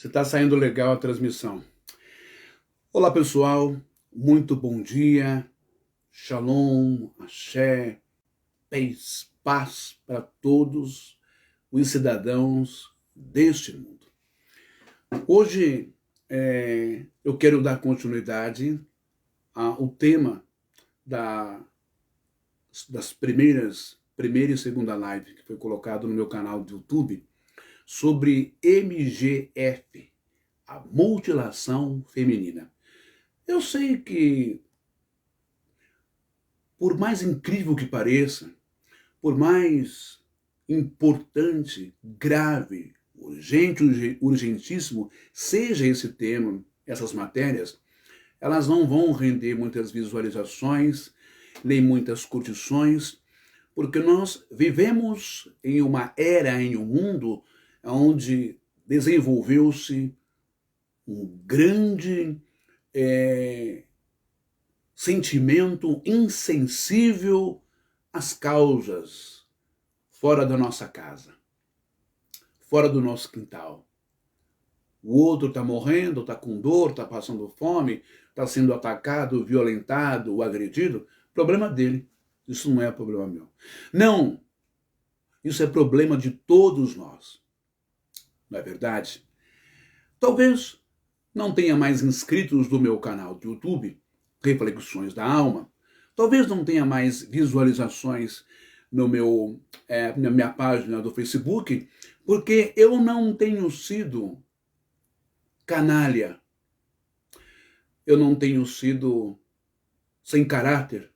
Se está saindo legal a transmissão. Olá, pessoal. Muito bom dia. Shalom, axé, paz para todos os cidadãos deste mundo. Hoje eu quero dar continuidade ao tema das primeira e segunda live que foi colocado no meu canal do YouTube sobre MGF, a mutilação feminina. Eu sei que, por mais incrível que pareça, por mais importante, grave, urgentíssimo seja esse tema, essas matérias, elas não vão render muitas visualizações, nem muitas curtições, porque nós vivemos em uma era, em um mundo onde desenvolveu-se um grande sentimento insensível às causas fora da nossa casa, fora do nosso quintal. O outro está morrendo, está com dor, está passando fome, está sendo atacado, violentado ou agredido. Problema dele. Isso não é problema meu. Não. Isso é problema de todos nós. Não é verdade? Talvez não tenha mais inscritos no meu canal do YouTube, Reflexões da Alma. Talvez não tenha mais visualizações na minha página do Facebook, porque eu não tenho sido canalha. Eu não tenho sido sem caráter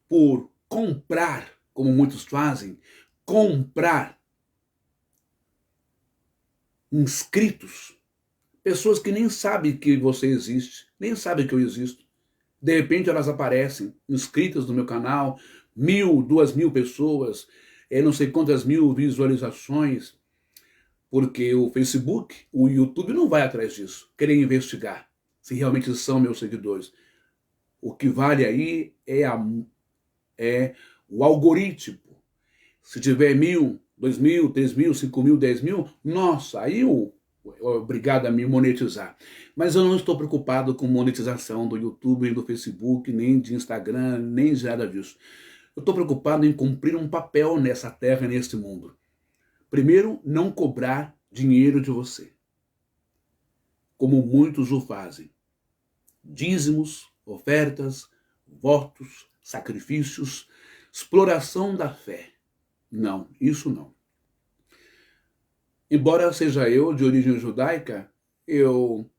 por comprar, como muitos fazem, comprar inscritos, pessoas que nem sabem que você existe, nem sabem que eu existo. De repente elas aparecem inscritas no meu canal, 1.000, 2.000 pessoas, não sei quantas mil visualizações, porque o Facebook, o YouTube não vai atrás disso, querer investigar se realmente são meus seguidores. O que vale aí é o algoritmo. Se tiver 1.000, 2.000, 3.000, 5.000, 10.000, nossa, aí eu obrigado a me monetizar. Mas eu não estou preocupado com monetização do YouTube, nem do Facebook, nem de Instagram, nem de nada disso. Eu estou preocupado em cumprir um papel nessa terra, neste mundo. Primeiro, não cobrar dinheiro de você, como muitos o fazem. Dízimos, ofertas, votos, sacrifícios, exploração da fé. Não, isso não. Embora seja eu de origem judaica, eu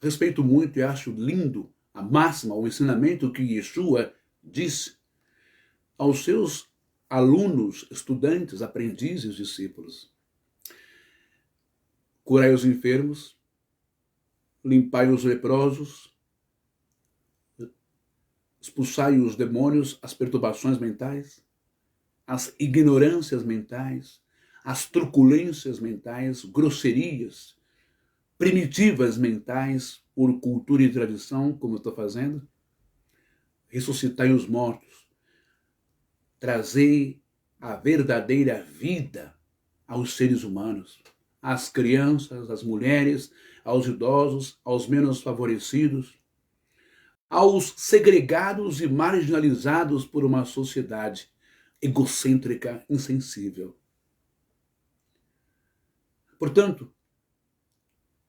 respeito muito e acho lindo a máxima, o ensinamento que Yeshua disse aos seus alunos, estudantes, aprendizes, discípulos. Curai os enfermos, limpai os leprosos, expulsai os demônios, as perturbações mentais, as ignorâncias mentais, as truculências mentais, grosserias, primitivas mentais, por cultura e tradição, como eu estou fazendo. Ressuscitai os mortos, trazei a verdadeira vida aos seres humanos, às crianças, às mulheres, aos idosos, aos menos favorecidos, aos segregados e marginalizados por uma sociedade egocêntrica, insensível. Portanto,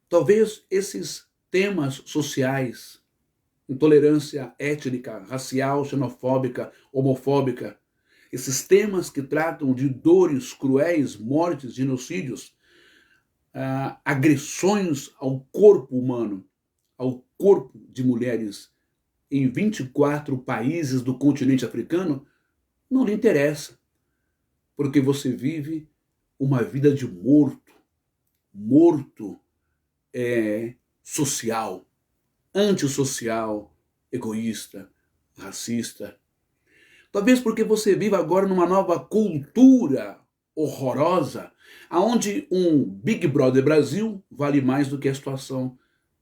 talvez esses temas sociais, intolerância étnica, racial, xenofóbica, homofóbica, esses temas que tratam de dores cruéis, mortes, genocídios, agressões ao corpo humano, ao corpo de mulheres em 24 países do continente africano, não lhe interessa, porque você vive uma vida de morto social, antissocial, egoísta, racista. Talvez porque você vive agora numa nova cultura horrorosa, onde um Big Brother Brasil vale mais do que a situação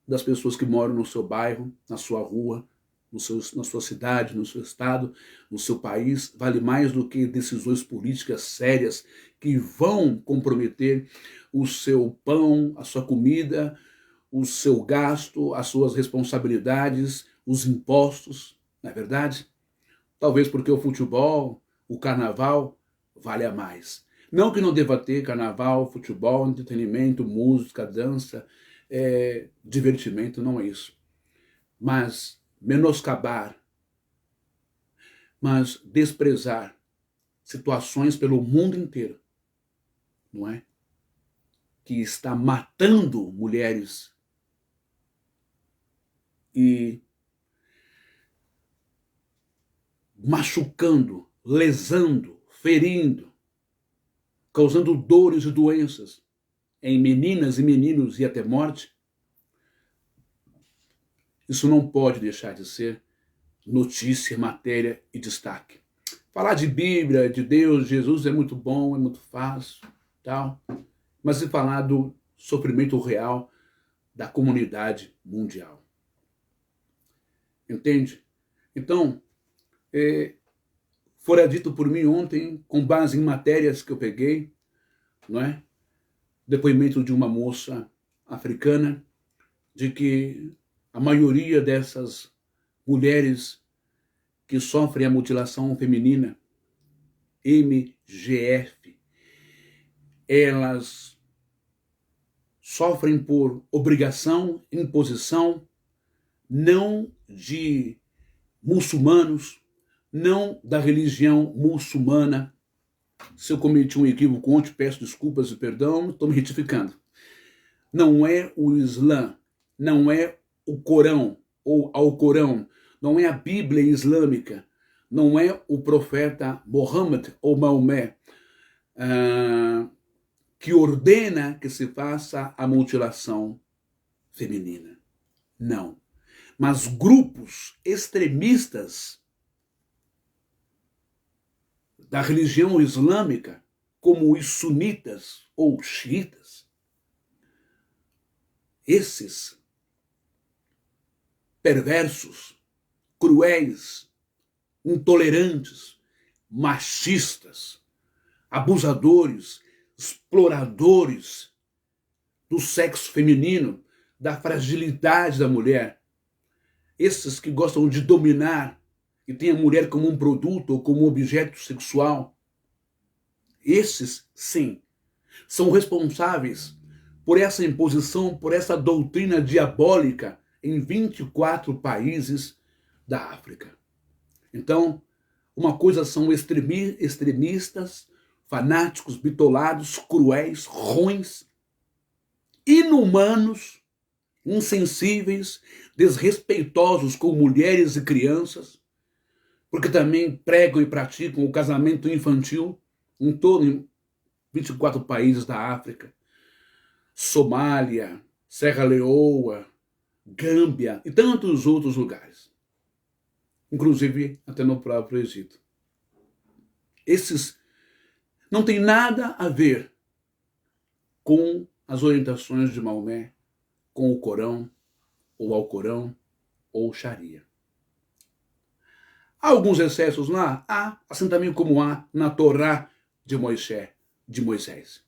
das pessoas que moram no seu bairro, na sua rua, na sua cidade, no seu estado, no seu país, vale mais do que decisões políticas sérias que vão comprometer o seu pão, a sua comida, o seu gasto, as suas responsabilidades, os impostos, não é verdade? Talvez porque o futebol, o carnaval, vale a mais. Não que não deva ter carnaval, futebol, entretenimento, música, dança, divertimento, não é isso. Mas menoscabar, mas desprezar situações pelo mundo inteiro, não é? Que está matando mulheres e machucando, lesando, ferindo, causando dores e doenças em meninas e meninos e até morte. Isso não pode deixar de ser notícia, matéria e destaque. Falar de Bíblia, de Deus, de Jesus é muito bom, é muito fácil, tal. Mas se falar do sofrimento real da comunidade mundial. Entende? Então, fora dito por mim ontem, com base em matérias que eu peguei, não é? Depoimento de uma moça africana, de que a maioria dessas mulheres que sofrem a mutilação feminina, MGF, elas sofrem por obrigação, imposição, não de muçulmanos, não da religião muçulmana. Se eu cometi um equívoco ontem, peço desculpas e perdão, estou me retificando. Não é o Islã, não é o Corão ou Alcorão, não é a Bíblia islâmica, não é o profeta Mohammed ou Maomé que ordena que se faça a mutilação feminina. Não. Mas grupos extremistas da religião islâmica, como os sunitas ou xiitas, esses perversos, cruéis, intolerantes, machistas, abusadores, exploradores do sexo feminino, da fragilidade da mulher, esses que gostam de dominar e têm a mulher como um produto ou como um objeto sexual, esses, sim, são responsáveis por essa imposição, por essa doutrina diabólica em 24 países da África. Então, uma coisa são extremistas, fanáticos, bitolados, cruéis, ruins, inumanos, insensíveis, desrespeitosos com mulheres e crianças, porque também pregam e praticam o casamento infantil em todo em 24 países da África, Somália, Serra Leoa, Gâmbia e tantos outros lugares, inclusive até no próprio Egito. Esses não têm nada a ver com as orientações de Maomé, com o Corão, ou Alcorão, ou Sharia. Há alguns excessos lá? Há, assim também como há na Torá de Moisés.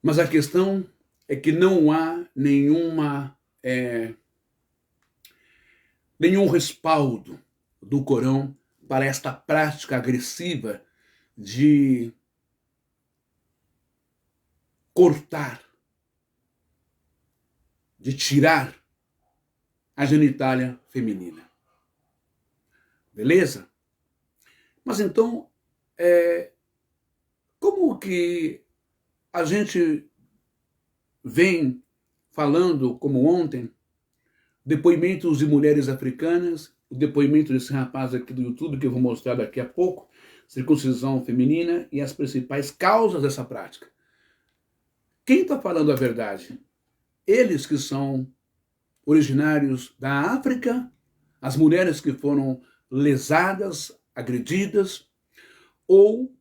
Mas a questão é que não há nenhum respaldo do Corão para esta prática agressiva de cortar, de tirar a genitália feminina. Beleza? Mas então, como que a gente vem falando, como ontem, depoimentos de mulheres africanas, o depoimento desse rapaz aqui do YouTube, que eu vou mostrar daqui a pouco, circuncisão feminina e as principais causas dessa prática. Quem está falando a verdade? Eles que são originários da África, as mulheres que foram lesadas, agredidas, ou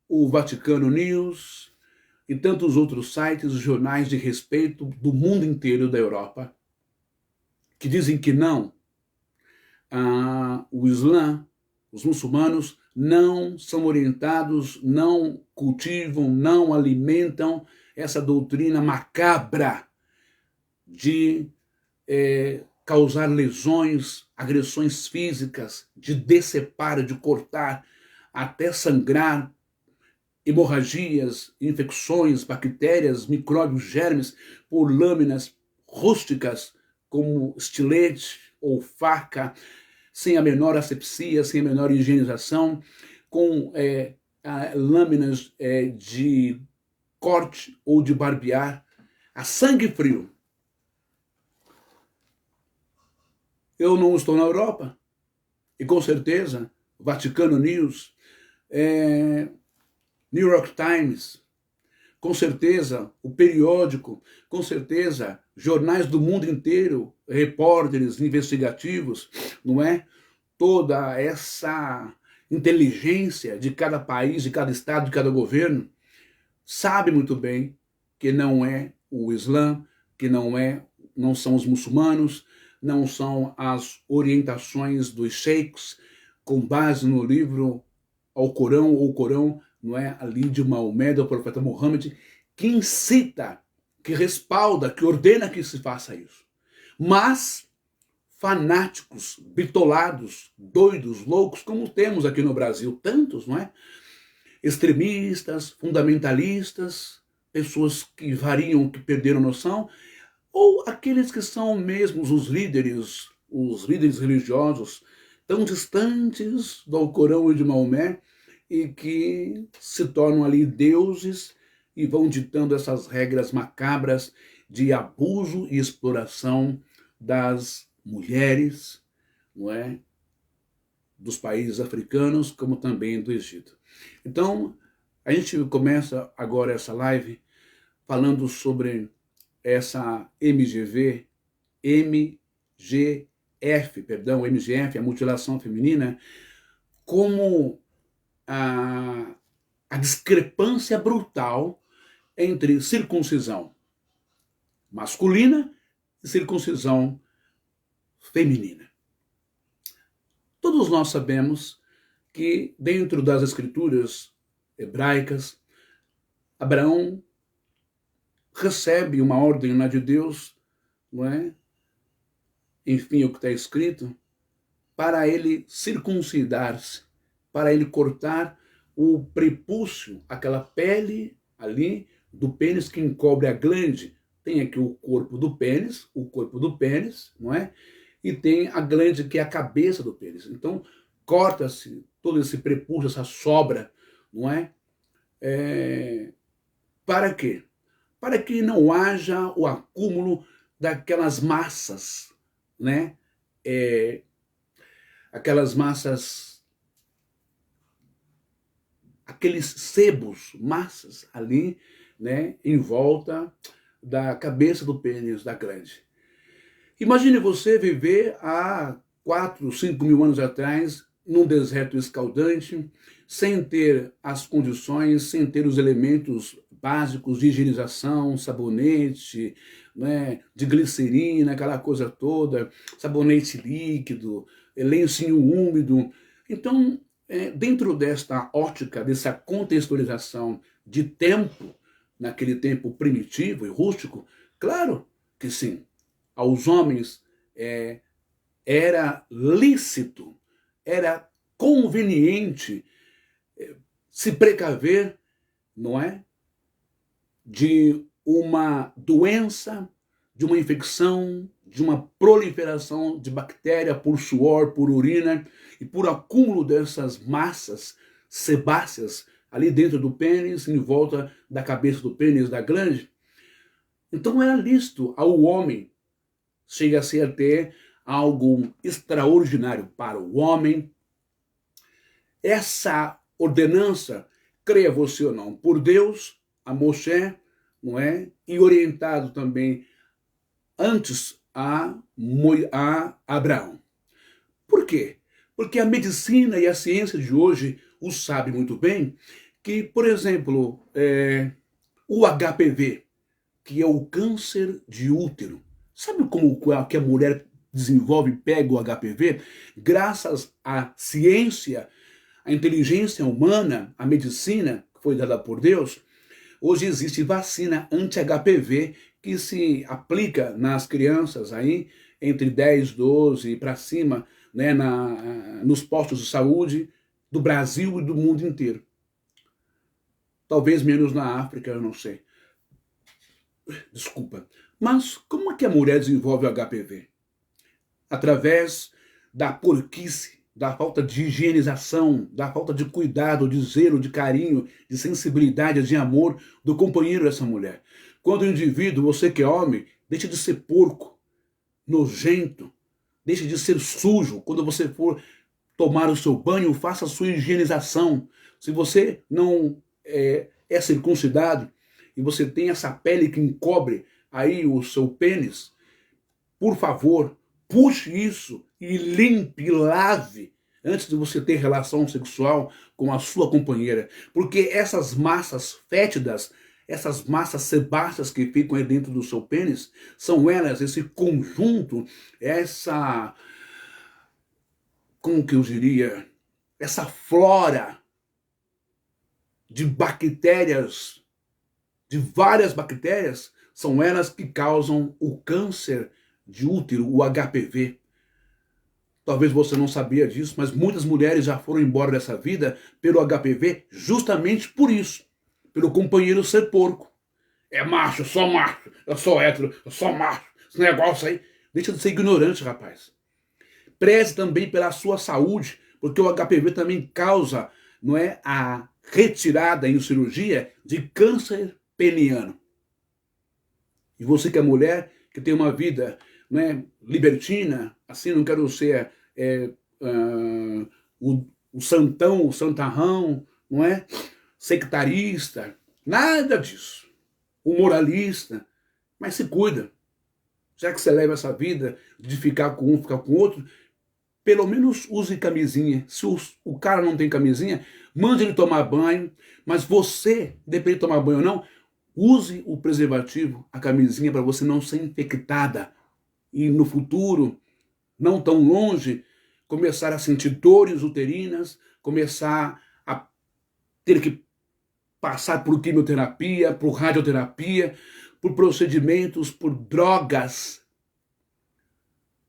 o Vaticano News e tantos outros sites e jornais de respeito do mundo inteiro da Europa, que dizem que não, o Islã, os muçulmanos, não são orientados, não cultivam, não alimentam essa doutrina macabra de causar lesões, agressões físicas, de decepar, de cortar, até sangrar, hemorragias, infecções, bactérias, micróbios, germes, por lâminas rústicas, como estilete ou faca, sem a menor asepsia, sem a menor higienização, com lâminas de corte ou de barbear, a sangue frio. Eu não estou na Europa, e com certeza, Vaticano News, New York Times, com certeza, o periódico, com certeza, jornais do mundo inteiro, repórteres investigativos, não é? Toda essa inteligência de cada país, de cada estado, de cada governo, sabe muito bem que não é o Islã, que não são os muçulmanos, não são as orientações dos sheiks, com base no livro Alcorão ou Corão, não é, ali de Maomé, do profeta Muhammad, que incita, que respalda, que ordena que se faça isso. Mas fanáticos, bitolados, doidos, loucos, como temos aqui no Brasil, tantos, não é? Extremistas, fundamentalistas, pessoas que variam, que perderam noção, ou aqueles que são mesmo os líderes religiosos, tão distantes do Alcorão e de Maomé, e que se tornam ali deuses e vão ditando essas regras macabras de abuso e exploração das mulheres, não é? Dos países africanos, como também do Egito. Então, a gente começa agora essa live falando sobre essa MGF, a mutilação feminina, como a discrepância brutal entre circuncisão masculina e circuncisão feminina. Todos nós sabemos que dentro das escrituras hebraicas, Abraão recebe uma ordem lá de Deus, não é? Enfim, o que está escrito, para ele circuncidar-se, para ele cortar o prepúcio, aquela pele ali do pênis que encobre a glande. Tem aqui o corpo do pênis, não é? E tem a glande que é a cabeça do pênis. Então, corta-se todo esse prepúcio, essa sobra, não é? Para quê? Para que não haja o acúmulo daquelas massas, né? Aquelas massas, aqueles sebos, massas ali, né? Em volta da cabeça do pênis, da glande. Imagine você viver há 4, 5 mil anos atrás, num deserto escaldante, sem ter as condições, sem ter os elementos básicos de higienização, sabonete, né, de glicerina, aquela coisa toda, sabonete líquido, lencinho úmido. Então, dentro desta ótica, dessa contextualização de tempo, naquele tempo primitivo e rústico, claro que sim, aos homens era lícito, era conveniente se precaver, não é? De uma doença, de uma infecção, de uma proliferação de bactéria por suor, por urina e por acúmulo dessas massas sebáceas ali dentro do pênis, em volta da cabeça do pênis, da glande. Então era lícito ao homem, chega a ser até algo extraordinário para o homem. Essa ordenança, creia você ou não, por Deus, a Moshe, não é? E orientado também antes a Abraão. Por quê? Porque a medicina e a ciência de hoje o sabe muito bem que, por exemplo, o HPV, que é o câncer de útero, sabe como que a mulher desenvolve e pega o HPV, graças à ciência, à inteligência humana, à medicina que foi dada por Deus, hoje existe vacina anti-HPV que se aplica nas crianças aí, entre 10, 12 para cima, né, nos postos de saúde do Brasil e do mundo inteiro. Talvez menos na África, eu não sei. Desculpa. Mas como é que a mulher desenvolve o HPV? Através da porquice, da falta de higienização, da falta de cuidado, de zelo, de carinho, de sensibilidade, de amor do companheiro dessa mulher. Quando o indivíduo, você que é homem, deixa de ser porco, nojento, deixa de ser sujo. Quando você for tomar o seu banho, faça a sua higienização. Se você não é circuncidado e você tem essa pele que encobre aí o seu pênis, por favor, puxe isso e limpe, lave antes de você ter relação sexual com a sua companheira. Porque essas massas fétidas, essas massas sebáceas que ficam aí dentro do seu pênis, são elas, esse conjunto, como que eu diria, essa flora de bactérias, de várias bactérias, são elas que causam o câncer de útero, o HPV. Talvez você não sabia disso, mas muitas mulheres já foram embora dessa vida pelo HPV justamente por isso, pelo companheiro ser porco. É macho, eu sou hétero, eu sou macho. Esse negócio aí, deixa de ser ignorante, rapaz. Preze também pela sua saúde, porque o HPV também causa, não é, a retirada em cirurgia de câncer peniano. E você que é mulher, que tem uma vida, não é, libertina, assim, não quero ser o santão, o santarrão, não é, sectarista, nada disso. O moralista, mas se cuida. Já que você leva essa vida de ficar com um, ficar com outro, pelo menos use camisinha. Se o cara não tem camisinha, mande ele tomar banho, mas você, independente de tomar banho ou não, use o preservativo, a camisinha, para você não ser infectada. E no futuro, não tão longe, começar a sentir dores uterinas, começar a ter que passar por quimioterapia, por radioterapia, por procedimentos, por drogas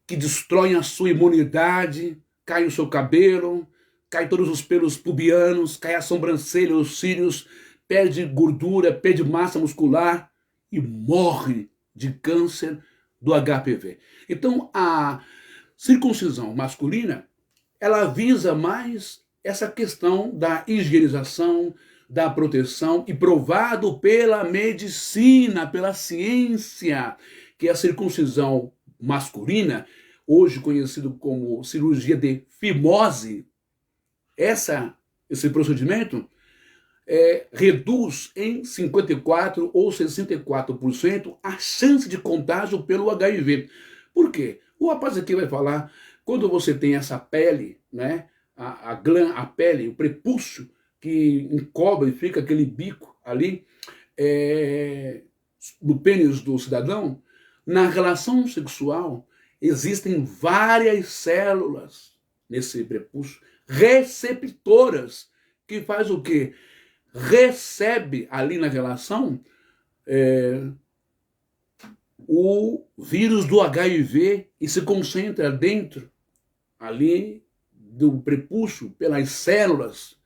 que destroem a sua imunidade, cai o seu cabelo, cai todos os pelos pubianos, cai a sobrancelha, os cílios, perde gordura, perde massa muscular e morre de câncer do HPV. Então, a circuncisão masculina, ela visa mais essa questão da higienização, da proteção, e provado pela medicina, pela ciência, que a circuncisão masculina, hoje conhecido como cirurgia de fimose, esse procedimento reduz em 54% ou 64% a chance de contágio pelo HIV. Por quê? O rapaz aqui vai falar, quando você tem essa pele, né, a pele, o prepúcio, que encobre e fica aquele bico ali no pênis do cidadão, na relação sexual existem várias células nesse prepúcio receptoras que faz o quê? Recebe ali na relação o vírus do HIV e se concentra dentro ali do prepúcio pelas células,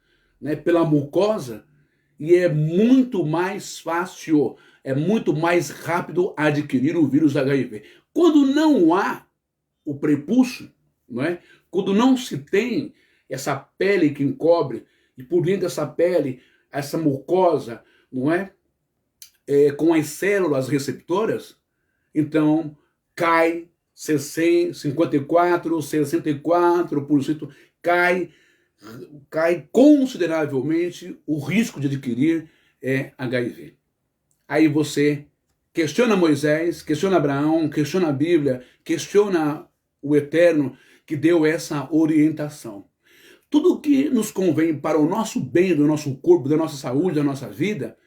né, pela mucosa, e é muito mais fácil, é muito mais rápido adquirir o vírus HIV. Quando não há o prepúcio, não é? Quando não se tem essa pele que encobre, e por dentro dessa pele, essa mucosa, não é? Com as células receptoras, então cai 54%, 64%, cai consideravelmente o risco de adquirir HIV. Aí você questiona Moisés, questiona Abraão, questiona a Bíblia, questiona o Eterno que deu essa orientação. Tudo que nos convém para o nosso bem, do nosso corpo, da nossa saúde, da nossa vida,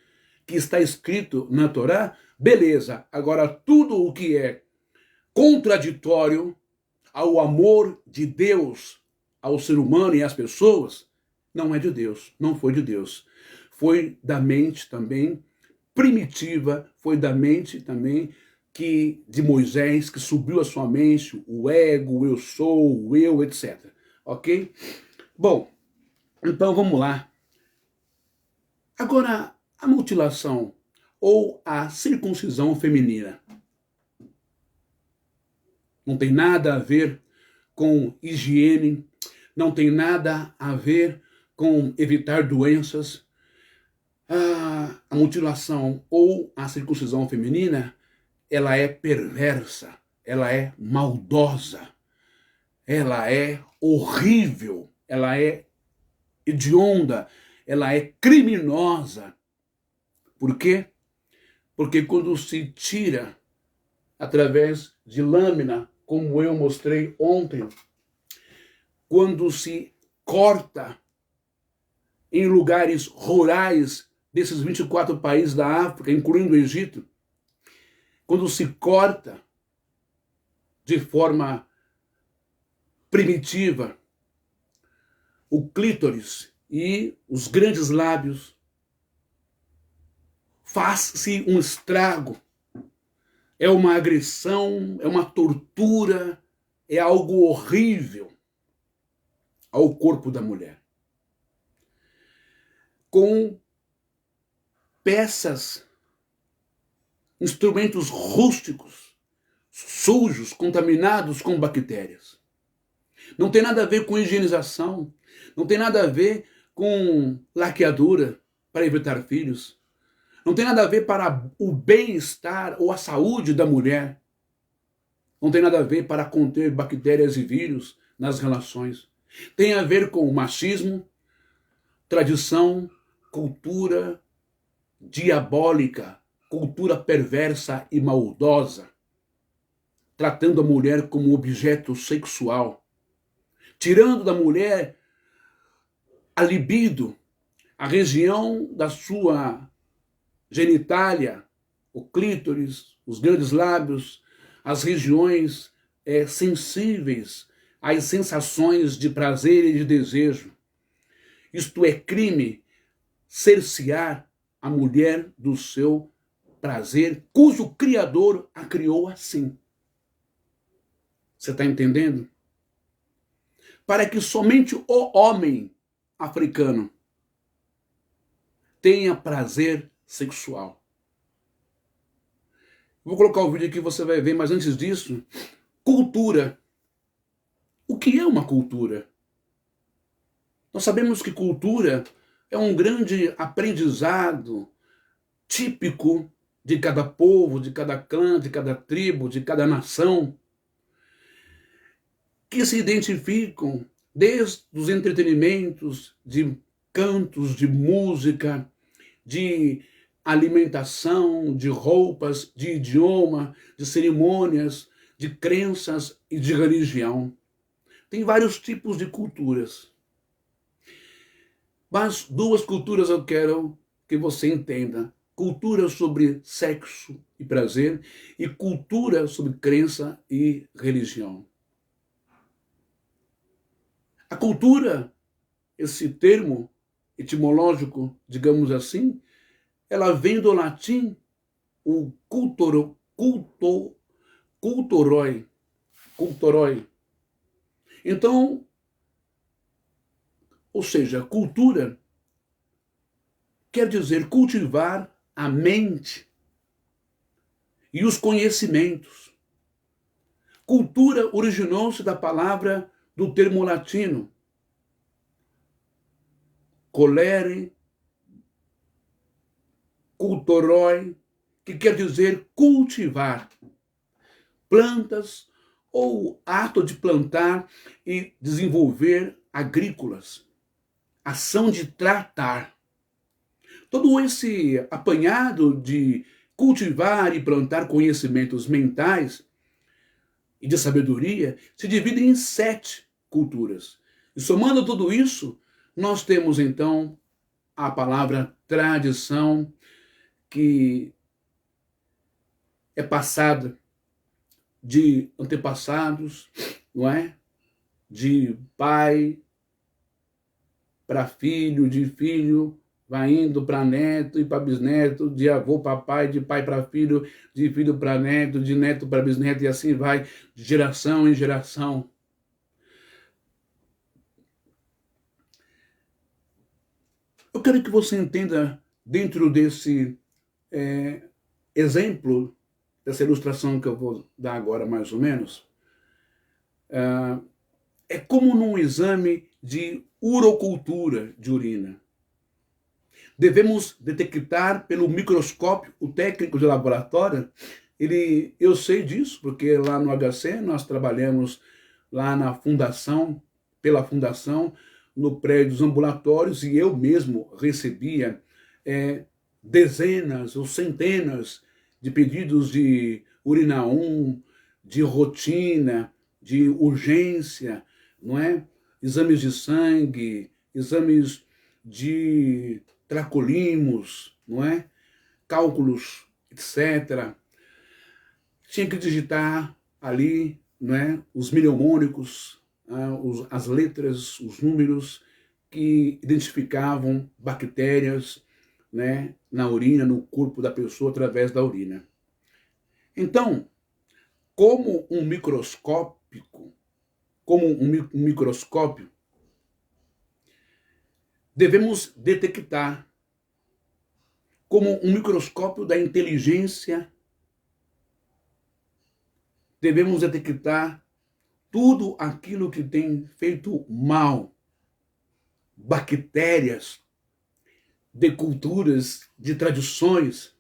que está escrito na Torá, beleza. Agora, tudo o que é contraditório, ao amor de Deus ao ser humano e às pessoas, não é de Deus, não foi de Deus. Foi da mente também primitiva, foi da mente também de Moisés, que subiu a sua mente, o ego, o eu sou, o eu, etc. Ok? Bom, então vamos lá. Agora, a mutilação ou a circuncisão feminina não tem nada a ver com higiene, não tem nada a ver com evitar doenças. A mutilação ou a circuncisão feminina, ela é perversa, ela é maldosa, ela é horrível, ela é hedionda, ela é criminosa. Por quê? Porque quando se tira através de lâmina, como eu mostrei ontem, quando se corta em lugares rurais desses 24 países da África, incluindo o Egito, quando se corta de forma primitiva o clítoris e os grandes lábios, faz-se um estrago. É uma agressão, é uma tortura, é algo horrível ao corpo da mulher. Com peças, instrumentos rústicos, sujos, contaminados com bactérias. Não tem nada a ver com higienização, não tem nada a ver com laqueadura para evitar filhos, não tem nada a ver para o bem-estar ou a saúde da mulher, não tem nada a ver para conter bactérias e vírus nas relações. Tem a ver com machismo, tradição, cultura diabólica, cultura perversa e maldosa, tratando a mulher como objeto sexual, tirando da mulher a libido, a região da sua genitália, o clítoris, os grandes lábios, as regiões sensíveis às sensações de prazer e de desejo. Isto é crime, cercear a mulher do seu prazer, cujo Criador a criou assim. Você está entendendo? Para que somente o homem africano tenha prazer sexual. Vou colocar o vídeo aqui, você vai ver, mas antes disso, cultura. O que é uma cultura? Nós sabemos que cultura é um grande aprendizado típico de cada povo, de cada clã, de cada tribo, de cada nação, que se identificam desde os entretenimentos, de cantos, de música, de alimentação, de roupas, de idioma, de cerimônias, de crenças e de religião. Tem vários tipos de culturas. Mas duas culturas eu quero que você entenda. Cultura sobre sexo e prazer e cultura sobre crença e religião. A cultura, esse termo etimológico, digamos assim, ela vem do latim o cultoroi. Então, ou seja, cultura quer dizer cultivar a mente e os conhecimentos. Cultura originou-se da palavra do termo latino colere, cultoroi, que quer dizer cultivar plantas ou ato de plantar e desenvolver agrícolas, ação de tratar. Todo esse apanhado de cultivar e plantar conhecimentos mentais e de sabedoria se divide em 7 culturas. E somando tudo isso, nós temos então a palavra tradição, que é passada de antepassados não é? De pai para filho, de filho vai indo para neto e para bisneto, de avô para pai, de pai para filho, de filho para neto, de neto para bisneto, e assim vai, de geração em geração. Eu quero que você entenda, dentro desse exemplo, dessa ilustração que eu vou dar agora, mais ou menos, é como num exame de urocultura de urina. Devemos detectar pelo microscópio, o técnico de laboratório, eu sei disso, porque lá no HC nós trabalhamos lá na fundação, pela fundação, no prédio dos ambulatórios, e eu mesmo recebia dezenas ou centenas de pedidos de urina 1, de rotina, de urgência, não é? Exames de sangue, exames de tracolimos, não é? Cálculos, etc. Tinha que digitar ali, não é? Os mnemônicos, as letras, os números que identificavam bactérias, né, na urina, no corpo da pessoa através da urina. Então, como um microscópio, devemos detectar, como um microscópio da inteligência, devemos detectar tudo aquilo que tem feito mal, bactérias, de culturas, de tradições,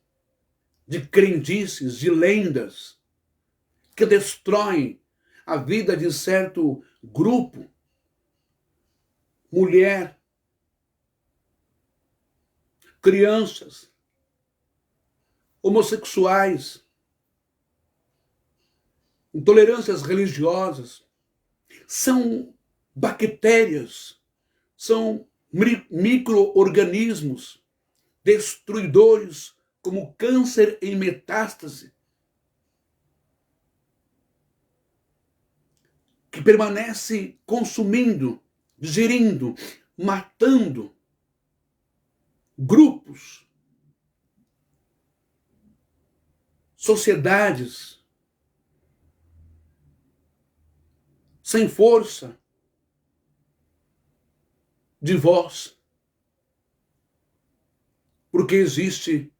de crendices, de lendas, que destroem a vida de certo grupo, mulher, crianças, homossexuais, intolerâncias religiosas, são bactérias, são micro-organismos destruidores, como câncer em metástase, que permanece consumindo, digerindo, matando grupos, sociedades, sem força de voz, porque existe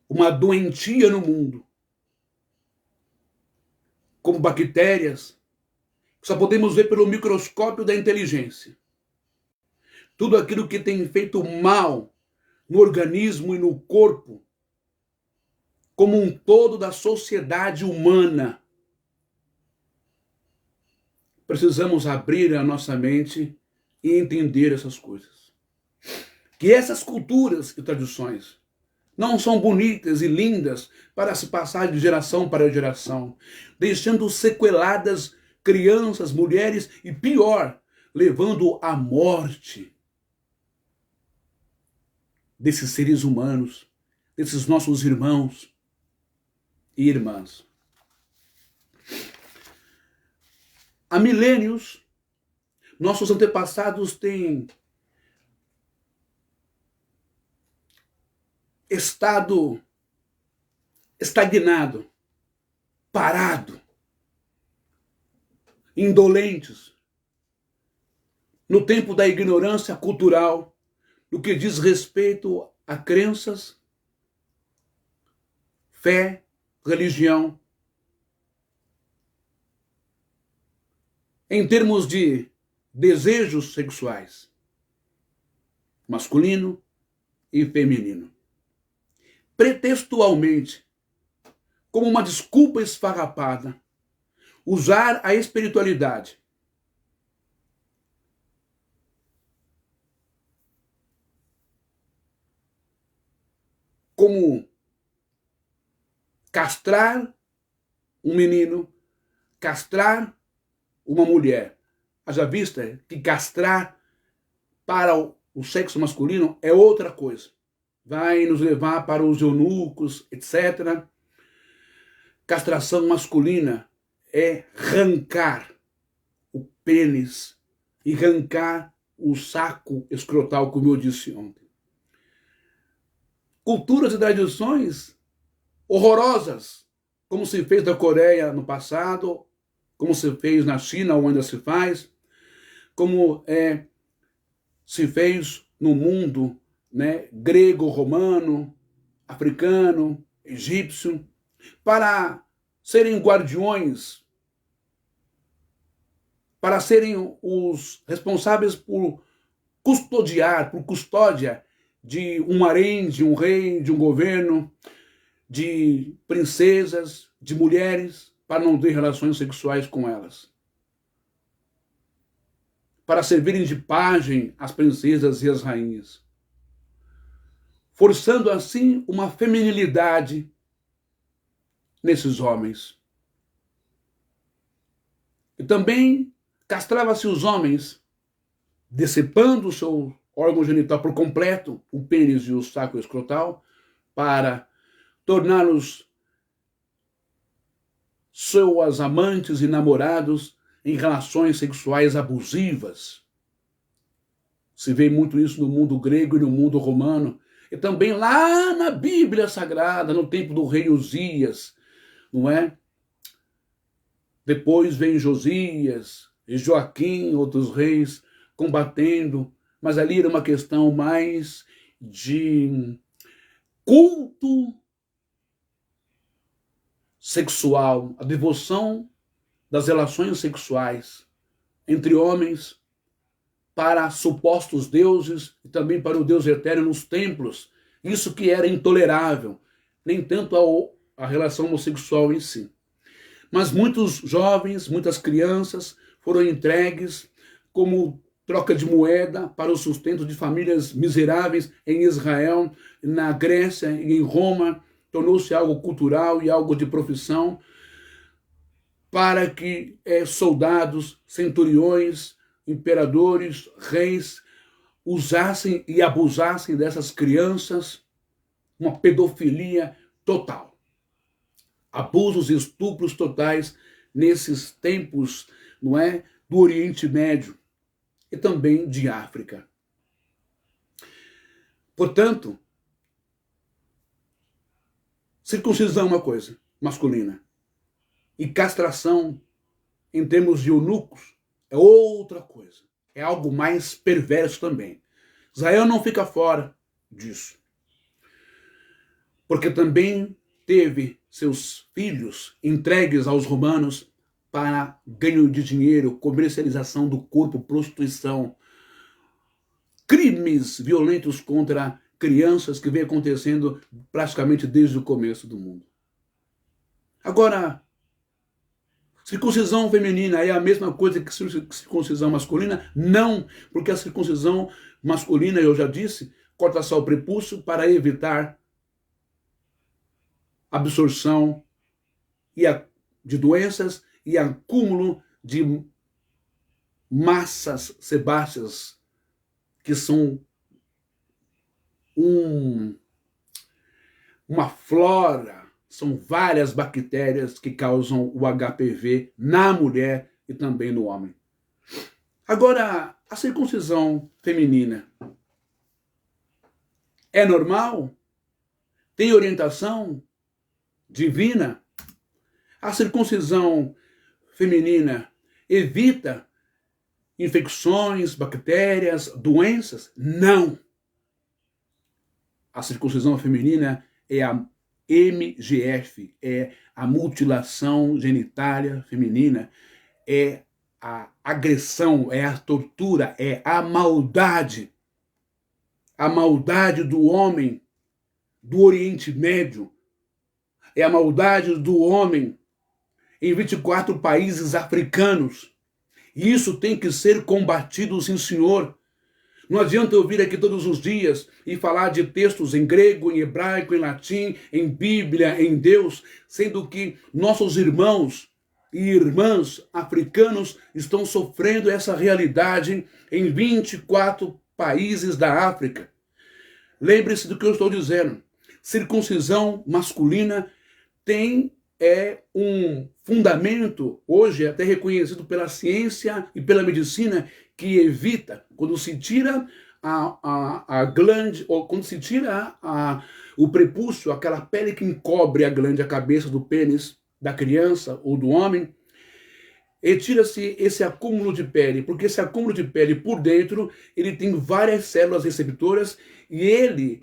uma doentia no mundo, como bactérias, que só podemos ver pelo microscópio da inteligência. Tudo aquilo que tem feito mal no organismo e no corpo, como um todo da sociedade humana. Precisamos abrir a nossa mente e entender essas coisas. Que essas culturas e tradições não são bonitas e lindas para se passar de geração para geração, deixando sequeladas crianças, mulheres e, pior, levando à morte desses seres humanos, desses nossos irmãos e irmãs. Há milênios, nossos antepassados têm estado estagnado, parado, indolentes, no tempo da ignorância cultural, no que diz respeito a crenças, fé, religião. Em termos de desejos sexuais, masculino e feminino. Pretextualmente, como uma desculpa esfarrapada, usar a espiritualidade como castrar um menino, castrar uma mulher. Haja vista que castrar para o sexo masculino é outra coisa. Vai nos levar para os eunucos, etc. Castração masculina é arrancar o pênis e arrancar o saco escrotal, como eu disse ontem. Culturas e tradições horrorosas, como se fez na Coreia no passado, como se fez na China, ou ainda se faz, como se fez no mundo, né, grego, romano, africano, egípcio, para serem guardiões, para serem os responsáveis por custodiar, por custódia de um harém, de um rei, de um governo, de princesas, de mulheres, para não ter relações sexuais com elas. Para servirem de pajem às princesas e às rainhas. Forçando assim uma feminilidade nesses homens. E também castrava-se os homens, decepando o seu órgão genital por completo, o pênis e o saco escrotal, para torná-los suas amantes e namorados em relações sexuais abusivas. Se vê muito isso no mundo grego e no mundo romano, e também lá na Bíblia Sagrada, no tempo do rei Uzias, não é? Depois vem Josias e Joaquim, outros reis, combatendo, mas ali era uma questão mais de culto sexual, a devoção das relações sexuais entre homens para supostos deuses e também para o Deus eterno nos templos. Isso que era intolerável, nem tanto a relação homossexual em si. Mas muitos jovens, muitas crianças foram entregues como troca de moeda para o sustento de famílias miseráveis em Israel, na Grécia e em Roma. Tornou-se algo cultural e algo de profissão para que soldados, centuriões, imperadores, reis usassem e abusassem dessas crianças, uma pedofilia total. Abusos e estupros totais nesses tempos, não é, do Oriente Médio e também de África. Portanto, circuncisão é uma coisa masculina e castração em termos de eunucos é outra coisa. É algo mais perverso também. Israel não fica fora disso. Porque também teve seus filhos entregues aos romanos para ganho de dinheiro, comercialização do corpo, prostituição, crimes violentos contra crianças que vem acontecendo praticamente desde o começo do mundo. Agora, circuncisão feminina é a mesma coisa que circuncisão masculina? Não, porque a circuncisão masculina, eu já disse, corta só o prepúcio para evitar absorção de doenças e acúmulo de massas sebáceas, que são uma flora, são várias bactérias que causam o HPV na mulher e também no homem. Agora, a circuncisão feminina é normal? Tem orientação divina? A circuncisão feminina evita infecções, bactérias, doenças? Não. A circuncisão feminina é a MGF, é a mutilação genitália feminina, é a agressão, é a tortura, é a maldade do homem do Oriente Médio, é a maldade do homem em 24 países africanos. E isso tem que ser combatido, sim, senhor. Não adianta eu vir aqui todos os dias e falar de textos em grego, em hebraico, em latim, em Bíblia, em Deus, sendo que nossos irmãos e irmãs africanos estão sofrendo essa realidade em 24 países da África. Lembre-se do que eu estou dizendo. Circuncisão masculina tem é um fundamento, hoje até reconhecido pela ciência e pela medicina, que evita, quando se tira a glande, ou quando se tira o prepúcio, aquela pele que encobre a glande, a cabeça do pênis da criança ou do homem, e tira-se esse acúmulo de pele, porque esse acúmulo de pele por dentro, ele tem várias células receptoras e ele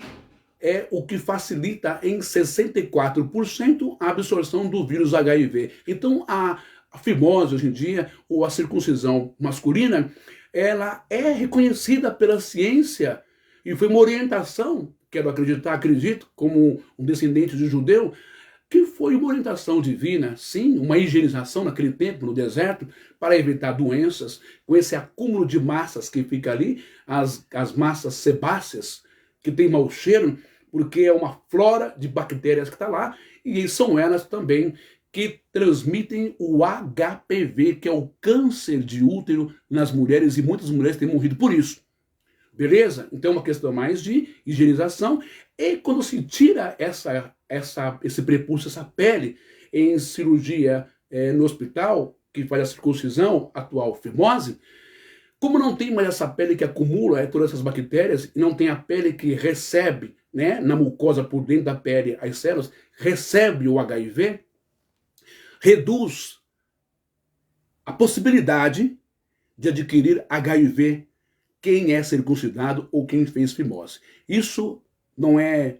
é o que facilita em 64% a absorção do vírus HIV. Então, a fimose hoje em dia, ou a circuncisão masculina, ela é reconhecida pela ciência e foi uma orientação, quero acreditar, acredito, como um descendente de judeu, que foi uma orientação divina, sim, uma higienização naquele tempo, no deserto, para evitar doenças, com esse acúmulo de massas que fica ali, as massas sebáceas, que tem mau cheiro, porque é uma flora de bactérias que está lá, e são elas também que transmitem o HPV, que é o câncer de útero nas mulheres, e muitas mulheres têm morrido por isso. Beleza? Então é uma questão mais de higienização. E quando se tira esse prepúcio, essa pele, em cirurgia no hospital, que faz a circuncisão, atual fimose, como não tem mais essa pele que acumula todas essas bactérias, e não tem a pele que recebe, né, na mucosa por dentro da pele, as células, recebe o HIV, reduz a possibilidade de adquirir HIV quem é circuncidado ou quem fez fimose. Isso não é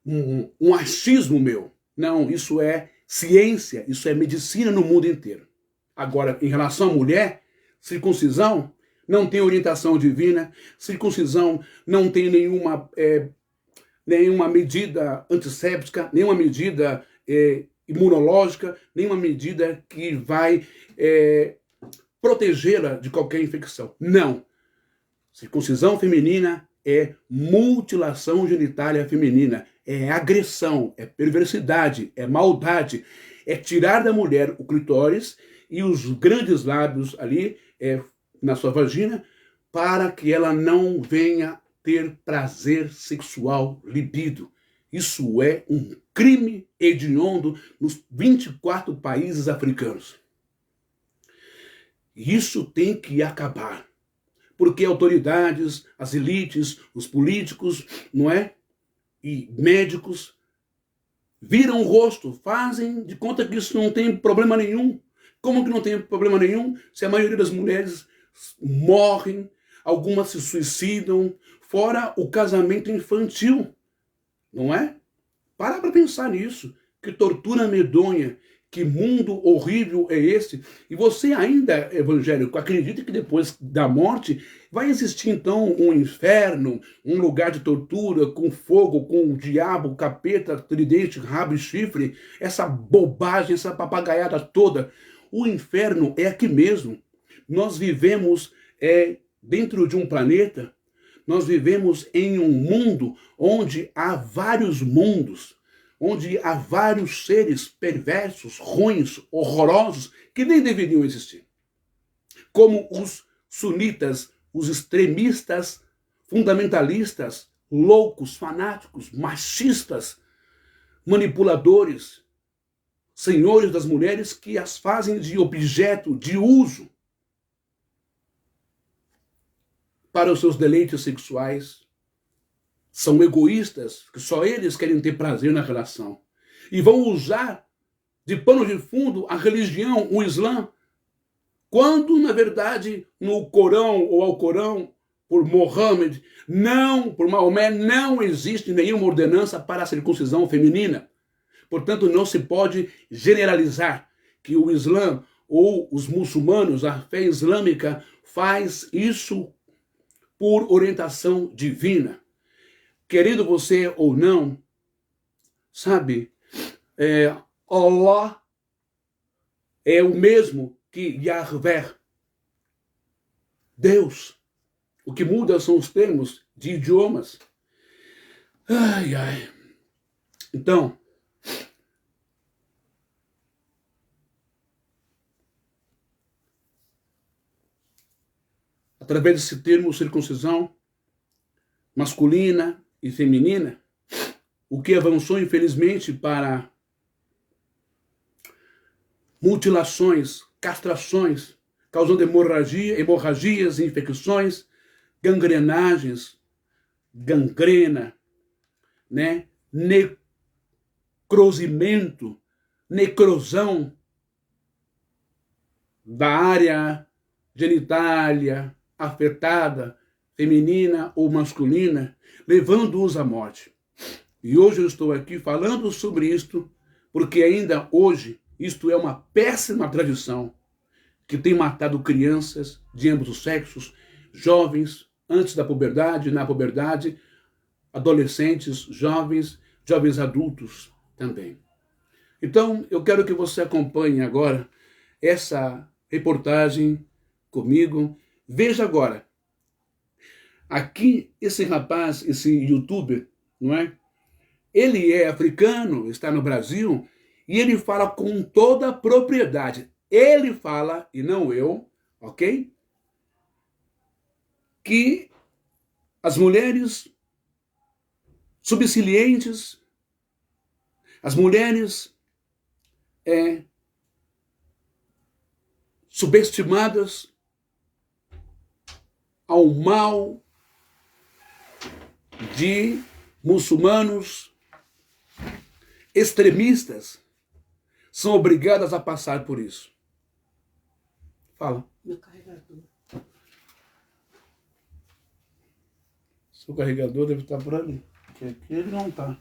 um achismo meu. Não, isso é ciência, isso é medicina no mundo inteiro. Agora, em relação à mulher, circuncisão não tem orientação divina, circuncisão não tem nenhuma medida antisséptica, nenhuma medida imunológica, nenhuma medida que vai protegê-la de qualquer infecção. Não. Circuncisão feminina é mutilação genitália feminina, é agressão, é perversidade, é maldade, é tirar da mulher o clitóris e os grandes lábios ali na sua vagina para que ela não venha ter prazer sexual, libido. Isso é um crime hediondo nos 24 países africanos. Isso tem que acabar. Porque autoridades, as elites, os políticos, não é? E médicos viram o rosto, fazem de conta que isso não tem problema nenhum. Como que não tem problema nenhum se a maioria das mulheres morrem, algumas se suicidam, fora o casamento infantil, não é? Para pensar nisso. Que tortura medonha, que mundo horrível é esse? E você ainda, evangélico, acredita que depois da morte vai existir então um inferno, um lugar de tortura, com fogo, com o diabo, capeta, tridente, rabo e chifre? Essa bobagem, essa papagaiada toda. O inferno é aqui mesmo. Nós vivemos dentro de um planeta, nós vivemos em um mundo onde há vários mundos, onde há vários seres perversos, ruins, horrorosos, que nem deveriam existir. Como os sunitas, os extremistas, fundamentalistas, loucos, fanáticos, machistas, manipuladores, senhores das mulheres que as fazem de objeto de uso para os seus deleites sexuais. São egoístas, que só eles querem ter prazer na relação. E vão usar de pano de fundo a religião, o Islã, quando, na verdade, no Corão ou Alcorão, por Mohammed, por Maomé, não existe nenhuma ordenança para a circuncisão feminina. Portanto, não se pode generalizar que o Islã ou os muçulmanos, a fé islâmica, faz isso por orientação divina. Querido você ou não, sabe, Allah é o mesmo que Yahvé, Deus. O que muda são os termos de idiomas. Ai, ai. Então, através desse termo circuncisão masculina e feminina, o que avançou, infelizmente, para mutilações, castrações, causando hemorragias, infecções, gangrenagens, gangrena, né? Necrosimento, necrosão da área genitália afetada, feminina ou masculina, levando-os à morte. E hoje eu estou aqui falando sobre isto, porque ainda hoje isto é uma péssima tradição que tem matado crianças de ambos os sexos, jovens, antes da puberdade, na puberdade, adolescentes, jovens adultos também. Então, eu quero que você acompanhe agora essa reportagem comigo. Veja agora, aqui esse rapaz, esse youtuber, não é? Ele é africano, está no Brasil, e ele fala com toda a propriedade. Ele fala, e não eu, ok? Que as mulheres subsilientes, as mulheres subestimadas ao mal de muçulmanos extremistas são obrigadas a passar por isso. Fala. Meu carregador. Seu carregador deve estar por ali. Porque aqui ele não está.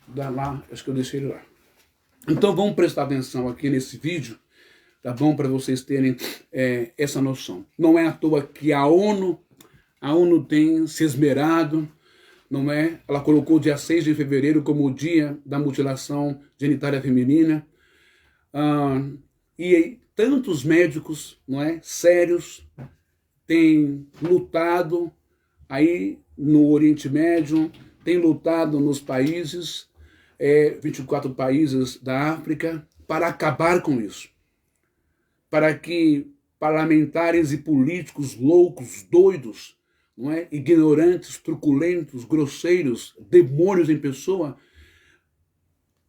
Dá lá, acho que eu deixei ele lá. Então vamos prestar atenção aqui nesse vídeo, tá bom? Para vocês terem essa noção. Não é à toa que a ONU tem se esmerado, não é? Ela colocou o dia 6 de fevereiro como o dia da mutilação genitália feminina. E tantos médicos, não é, sérios, têm lutado aí no Oriente Médio, têm lutado nos países, 24 países da África, para acabar com isso. Para que parlamentares e políticos loucos, doidos, não é, ignorantes, truculentos, grosseiros, demônios em pessoa,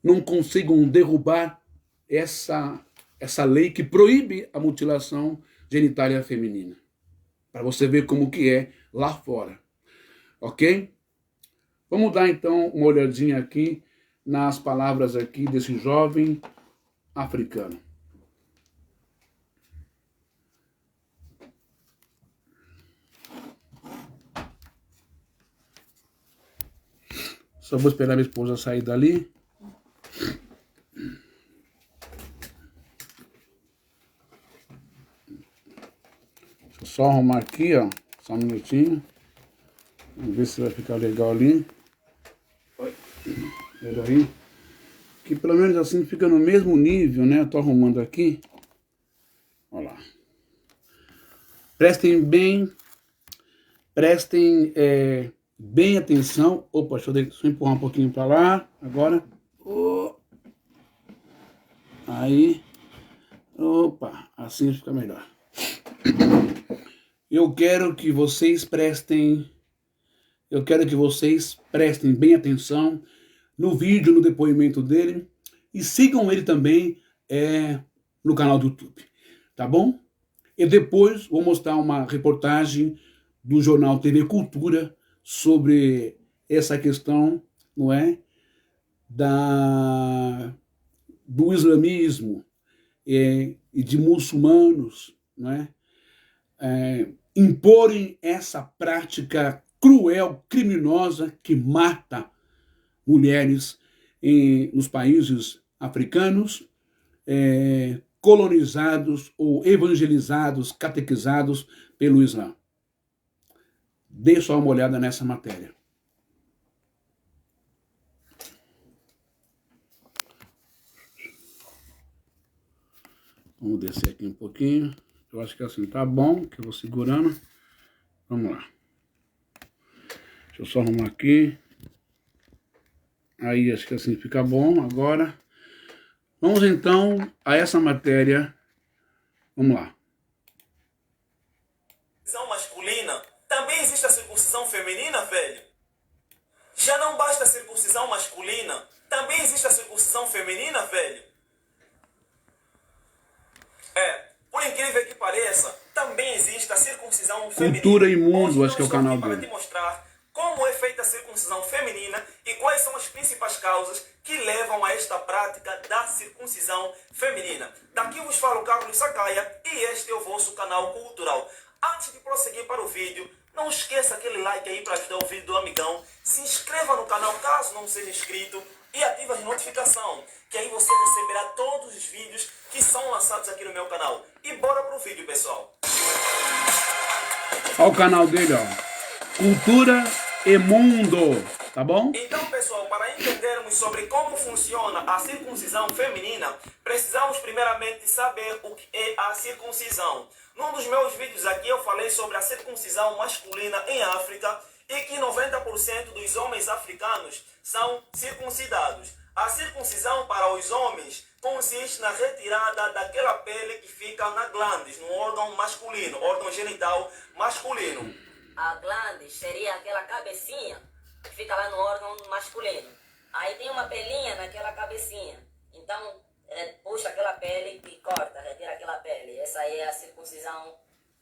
não consigam derrubar essa lei que proíbe a mutilação genitália feminina. Para você ver como que é lá fora. Ok? Vamos dar então uma olhadinha aqui nas palavras aqui desse jovem africano. Só vou esperar minha esposa sair dali. Deixa eu só arrumar aqui, ó. Só um minutinho. Vamos ver se vai ficar legal ali. Olha aí. Que pelo menos assim fica no mesmo nível, né? Eu tô arrumando aqui. Olha lá. Prestem bem atenção. Opa, deixa eu empurrar um pouquinho para lá. Agora. Aí. Opa, assim fica melhor. Eu quero que vocês prestem bem atenção no vídeo, no depoimento dele, e sigam ele também no canal do YouTube, tá bom? E depois vou mostrar uma reportagem do jornal TV Cultura sobre essa questão, não é, do islamismo e de muçulmanos, não é, imporem essa prática cruel, criminosa, que mata mulheres nos países africanos, colonizados ou evangelizados, catequizados pelo Islã. Dê só uma olhada nessa matéria. Vamos descer aqui um pouquinho. Eu acho que assim tá bom, que eu vou segurando. Vamos lá. Deixa eu só arrumar aqui. Aí acho que assim fica bom agora. Vamos então a essa matéria. Vamos lá. Circuncisão masculina, também existe a circuncisão feminina, velho? Já não basta a circuncisão masculina, também existe a circuncisão feminina, velho? pareça, também existe a circuncisão feminina. Cultura Imundo, Hoje acho que é o eu estou canal aqui para dele. te mostrar como é feita a circuncisão feminina e quais são as principais causas que levam a esta prática da circuncisão feminina. Daqui vos falo Carlos Sacaia e este é o vosso canal cultural. Antes de prosseguir para o vídeo, não esqueça aquele like aí para ajudar o vídeo do amigão. Se inscreva no canal caso não seja inscrito e ative as notificações, que aí você receberá todos os vídeos que são lançados aqui no meu canal. E bora pro vídeo, pessoal. Olha o canal dele, ó. Cultura Imundo, tá bom? Então, pessoal, para entendermos sobre como funciona a circuncisão feminina, precisamos primeiramente saber o que é a circuncisão. Num dos meus vídeos aqui eu falei sobre a circuncisão masculina em África e que 90% dos homens africanos são circuncidados. A circuncisão para os homens consiste na retirada daquela pele que fica na glande, no órgão masculino, órgão genital masculino. A glande seria aquela cabecinha que fica lá no órgão masculino. Aí tem uma pelinha naquela cabecinha. Então, puxa aquela pele e corta, retira aquela pele. Essa aí é a circuncisão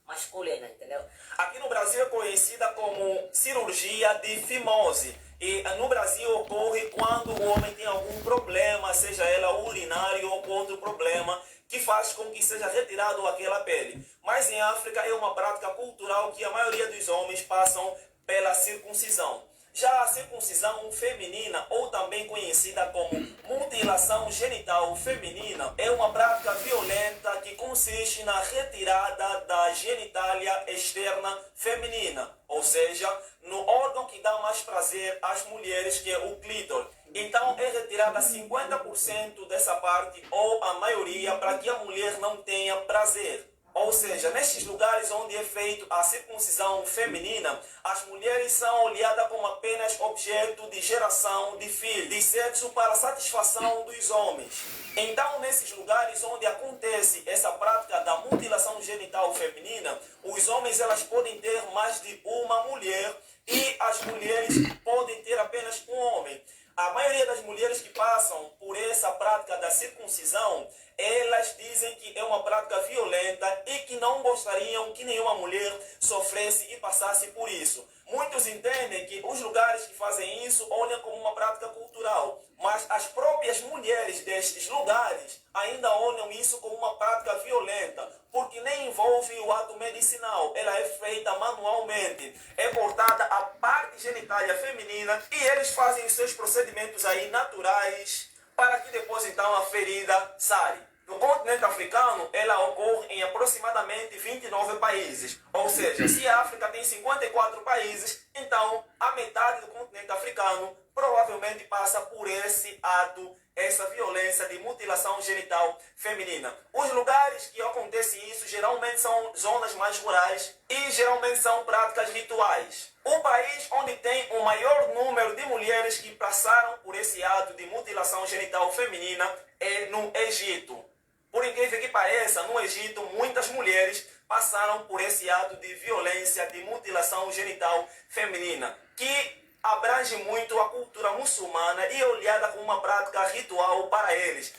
masculina, entendeu? Aqui no Brasil é conhecida como cirurgia de fimose. E no Brasil ocorre quando o homem tem algum problema, seja ela urinário ou outro problema, que faz com que seja retirado aquela pele. Mas em África é uma prática cultural que a maioria dos homens passam pela circuncisão. Já a circuncisão feminina, ou também conhecida como mutilação genital feminina, é uma prática violenta que consiste na retirada da genitália externa feminina, ou seja, no órgão que dá mais prazer às mulheres, que é o clítoris. Então é retirada 50% dessa parte, ou a maioria, para que a mulher não tenha prazer. Ou seja, nestes lugares onde é feita a circuncisão feminina, as mulheres são olhadas como apenas objeto de geração de filhos, de sexo para satisfação dos homens. Então, nesses lugares onde acontece essa prática da mutilação genital feminina, os homens elas podem ter mais de uma mulher e as mulheres podem ter apenas um homem. A maioria das mulheres que passam por essa prática da circuncisão, elas dizem que é uma prática violenta e que não gostariam que nenhuma mulher sofresse e passasse por isso. Muitos entendem que os lugares que fazem isso olham como uma prática cultural, mas as próprias mulheres destes lugares ainda olham isso como uma prática violenta, porque nem envolve o ato medicinal, ela é feita manualmente, é cortada a parte genitália feminina e eles fazem os seus procedimentos aí naturais para que depois então a ferida sare. No continente africano, ela ocorre em aproximadamente 29 países. Ou seja, se a África tem 54 países, então a metade do continente africano provavelmente passa por esse ato, essa violência de mutilação genital feminina. Os lugares que acontece isso geralmente são zonas mais rurais e geralmente são práticas rituais. O país onde tem o maior número de mulheres que passaram por esse ato de mutilação genital feminina é no Egito. Por incrível que pareça, no Egito, muitas mulheres passaram por esse ato de violência, de mutilação genital feminina, que abrange muito a cultura muçulmana e é olhada como uma prática ritual para eles.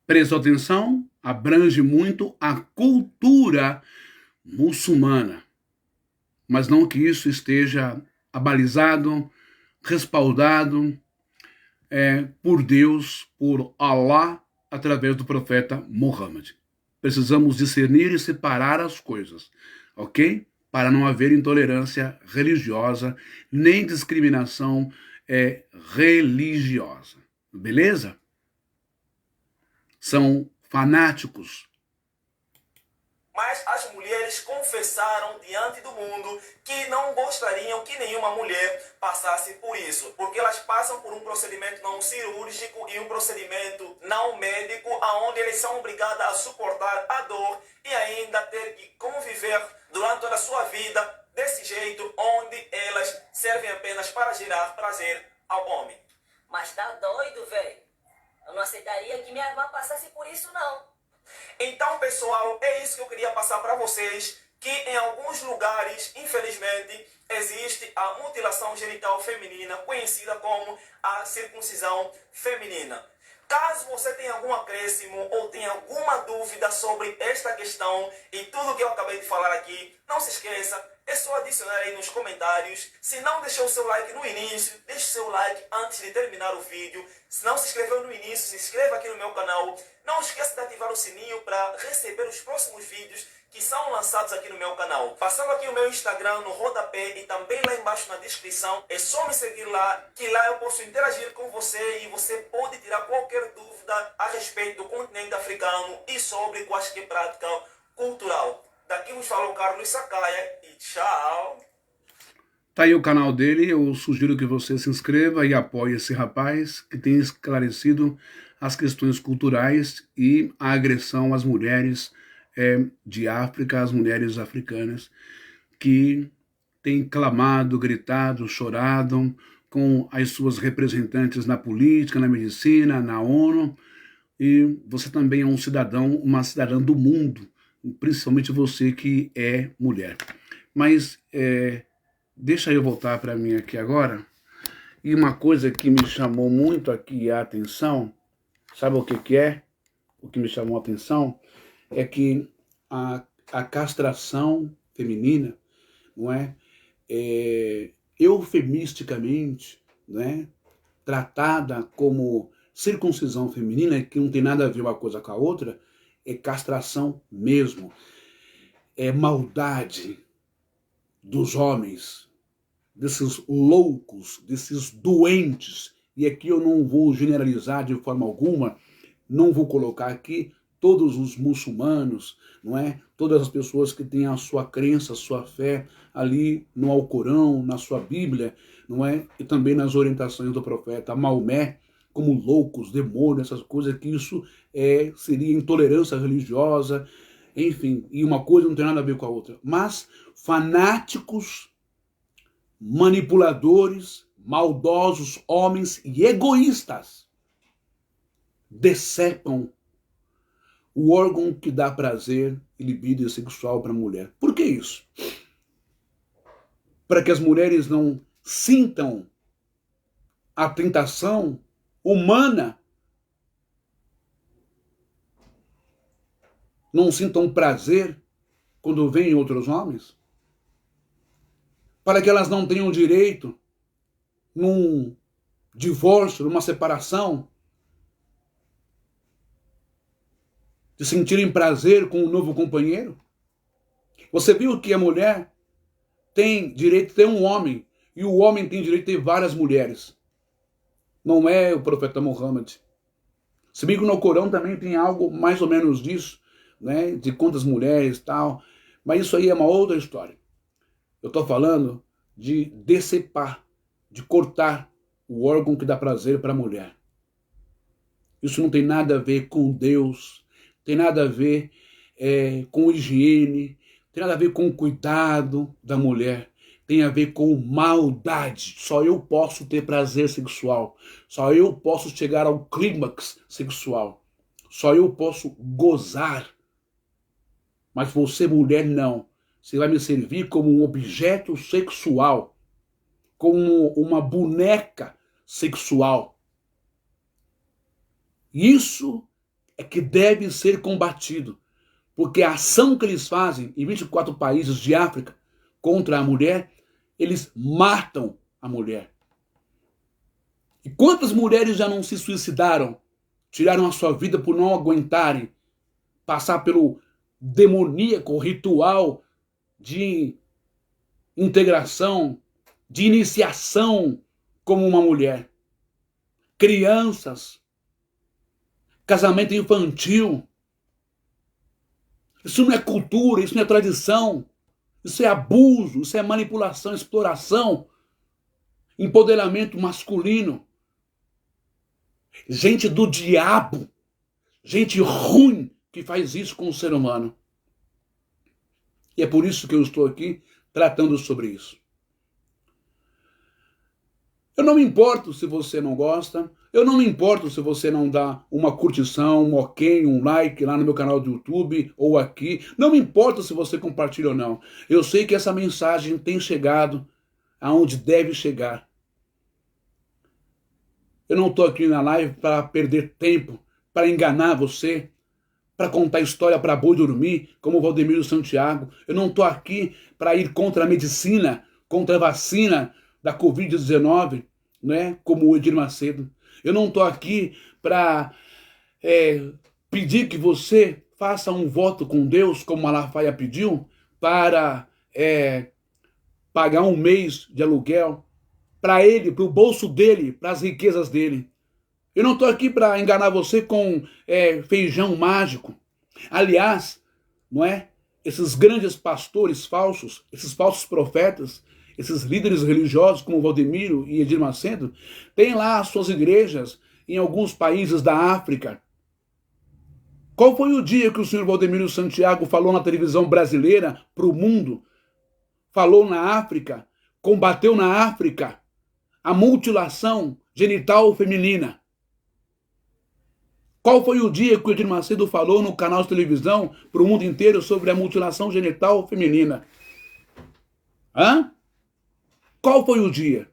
Presta atenção, abrange muito a cultura muçulmana. Mas não que isso esteja abalizado, respaldado por Deus, por Allah, através do profeta Muhammad. Precisamos discernir e separar as coisas, ok? Para não haver intolerância religiosa, nem discriminação religiosa. Beleza? São fanáticos. Mas as mulheres confessaram diante do mundo que não gostariam que nenhuma mulher passasse por isso, porque elas passam por um procedimento não cirúrgico e um procedimento não médico, onde eles são obrigadas a suportar a dor e ainda ter que conviver durante toda a sua vida desse jeito, onde elas servem apenas para gerar prazer ao homem. Mas tá doido, velho. Eu não aceitaria que minha irmã passasse por isso, não. Então, pessoal, é isso que eu queria passar para vocês, que em alguns lugares, infelizmente, existe a mutilação genital feminina, conhecida como a circuncisão feminina. Caso você tenha algum acréscimo ou tenha alguma dúvida sobre esta questão e tudo que eu acabei de falar aqui, não se esqueça, é só adicionar aí nos comentários. Se não deixou o seu like no início, deixe o seu like antes de terminar o vídeo. Se não se inscreveu no início, se inscreva aqui no meu canal. Não esqueça de ativar o sininho para receber os próximos vídeos que são lançados aqui no meu canal. Passando aqui o meu Instagram no rodapé e também lá embaixo na descrição, é só me seguir lá, que lá eu posso interagir com você e você pode tirar qualquer dúvida a respeito do continente africano e sobre qualquer prática cultural. Daqui vos falou Carlos Sacaia e tchau! Tá aí o canal dele, eu sugiro que você se inscreva e apoie esse rapaz que tem esclarecido as questões culturais e a agressão às mulheres de África, às mulheres africanas, que têm clamado, gritado, chorado com as suas representantes na política, na medicina, na ONU, e você também é um cidadão, uma cidadã do mundo, principalmente você que é mulher. Mas deixa eu voltar para mim aqui agora, e uma coisa que me chamou muito aqui a atenção, sabe o que é? O que me chamou a atenção é que a castração feminina, não é, eufemisticamente, né, tratada como circuncisão feminina, que não tem nada a ver uma coisa com a outra, é castração mesmo. É maldade dos homens, desses loucos, desses doentes. E aqui eu não vou generalizar de forma alguma, não vou colocar aqui todos os muçulmanos, não é? Todas as pessoas que têm a sua crença, a sua fé ali no Alcorão, na sua Bíblia, não é? E também nas orientações do profeta Maomé, como loucos, demônios, essas coisas, que isso seria intolerância religiosa, enfim, e uma coisa não tem nada a ver com a outra. Mas fanáticos, manipuladores, maldosos, homens e egoístas decepam o órgão que dá prazer e libido sexual para a mulher. Por que isso? Para que as mulheres não sintam a tentação humana, não sintam prazer quando veem outros homens, para que elas não tenham direito num divórcio, numa separação, de sentirem prazer com um novo companheiro. Você viu que a mulher tem direito de ter um homem, e o homem tem direito de ter várias mulheres. Não é o profeta Muhammad. Se bem que no Corão também tem algo mais ou menos disso, né, de quantas mulheres e tal, mas isso aí é uma outra história. Eu estou falando de decepar, de cortar o órgão que dá prazer para a mulher. Isso não tem nada a ver com Deus, tem nada a ver com higiene, tem nada a ver com o cuidado da mulher, tem a ver com maldade. Só eu posso ter prazer sexual, só eu posso chegar ao clímax sexual, só eu posso gozar. Mas você, mulher, não. Você vai me servir como um objeto sexual, como uma boneca sexual. Isso é que deve ser combatido, porque a ação que eles fazem em 24 países de África contra a mulher, eles matam a mulher. E quantas mulheres já não se suicidaram, tiraram a sua vida por não aguentarem passar pelo demoníaco ritual de integração, de iniciação como uma mulher. Crianças, casamento infantil. Isso não é cultura, isso não é tradição. Isso é abuso, isso é manipulação, exploração, empoderamento masculino. Gente do diabo, gente ruim que faz isso com o ser humano. E é por isso que eu estou aqui tratando sobre isso. Eu não me importo se você não gosta, eu não me importo se você não dá uma curtição, um ok, um like lá no meu canal do YouTube ou aqui. Não me importa se você compartilha ou não. Eu sei que essa mensagem tem chegado aonde deve chegar. Eu não estou aqui na live para perder tempo, para enganar você, para contar história para boi dormir, como o Valdemiro Santiago. Eu não estou aqui para ir contra a medicina, contra a vacina da Covid-19, né, como o Edir Macedo. Eu não estou aqui para pedir que você faça um voto com Deus, como Malafaia pediu, para pagar um mês de aluguel para ele, para o bolso dele, para as riquezas dele. Eu não estou aqui para enganar você com feijão mágico. Aliás, não é? Esses grandes pastores falsos, esses falsos profetas, esses líderes religiosos como Valdemiro e Edir Macedo, têm lá as suas igrejas em alguns países da África. Qual foi o dia que o senhor Valdemiro Santiago falou na televisão brasileira para o mundo? Falou na África, combateu na África a mutilação genital feminina. Qual foi o dia que o Edir Macedo falou no canal de televisão para o mundo inteiro sobre a mutilação genital feminina? Hã? Qual foi o dia?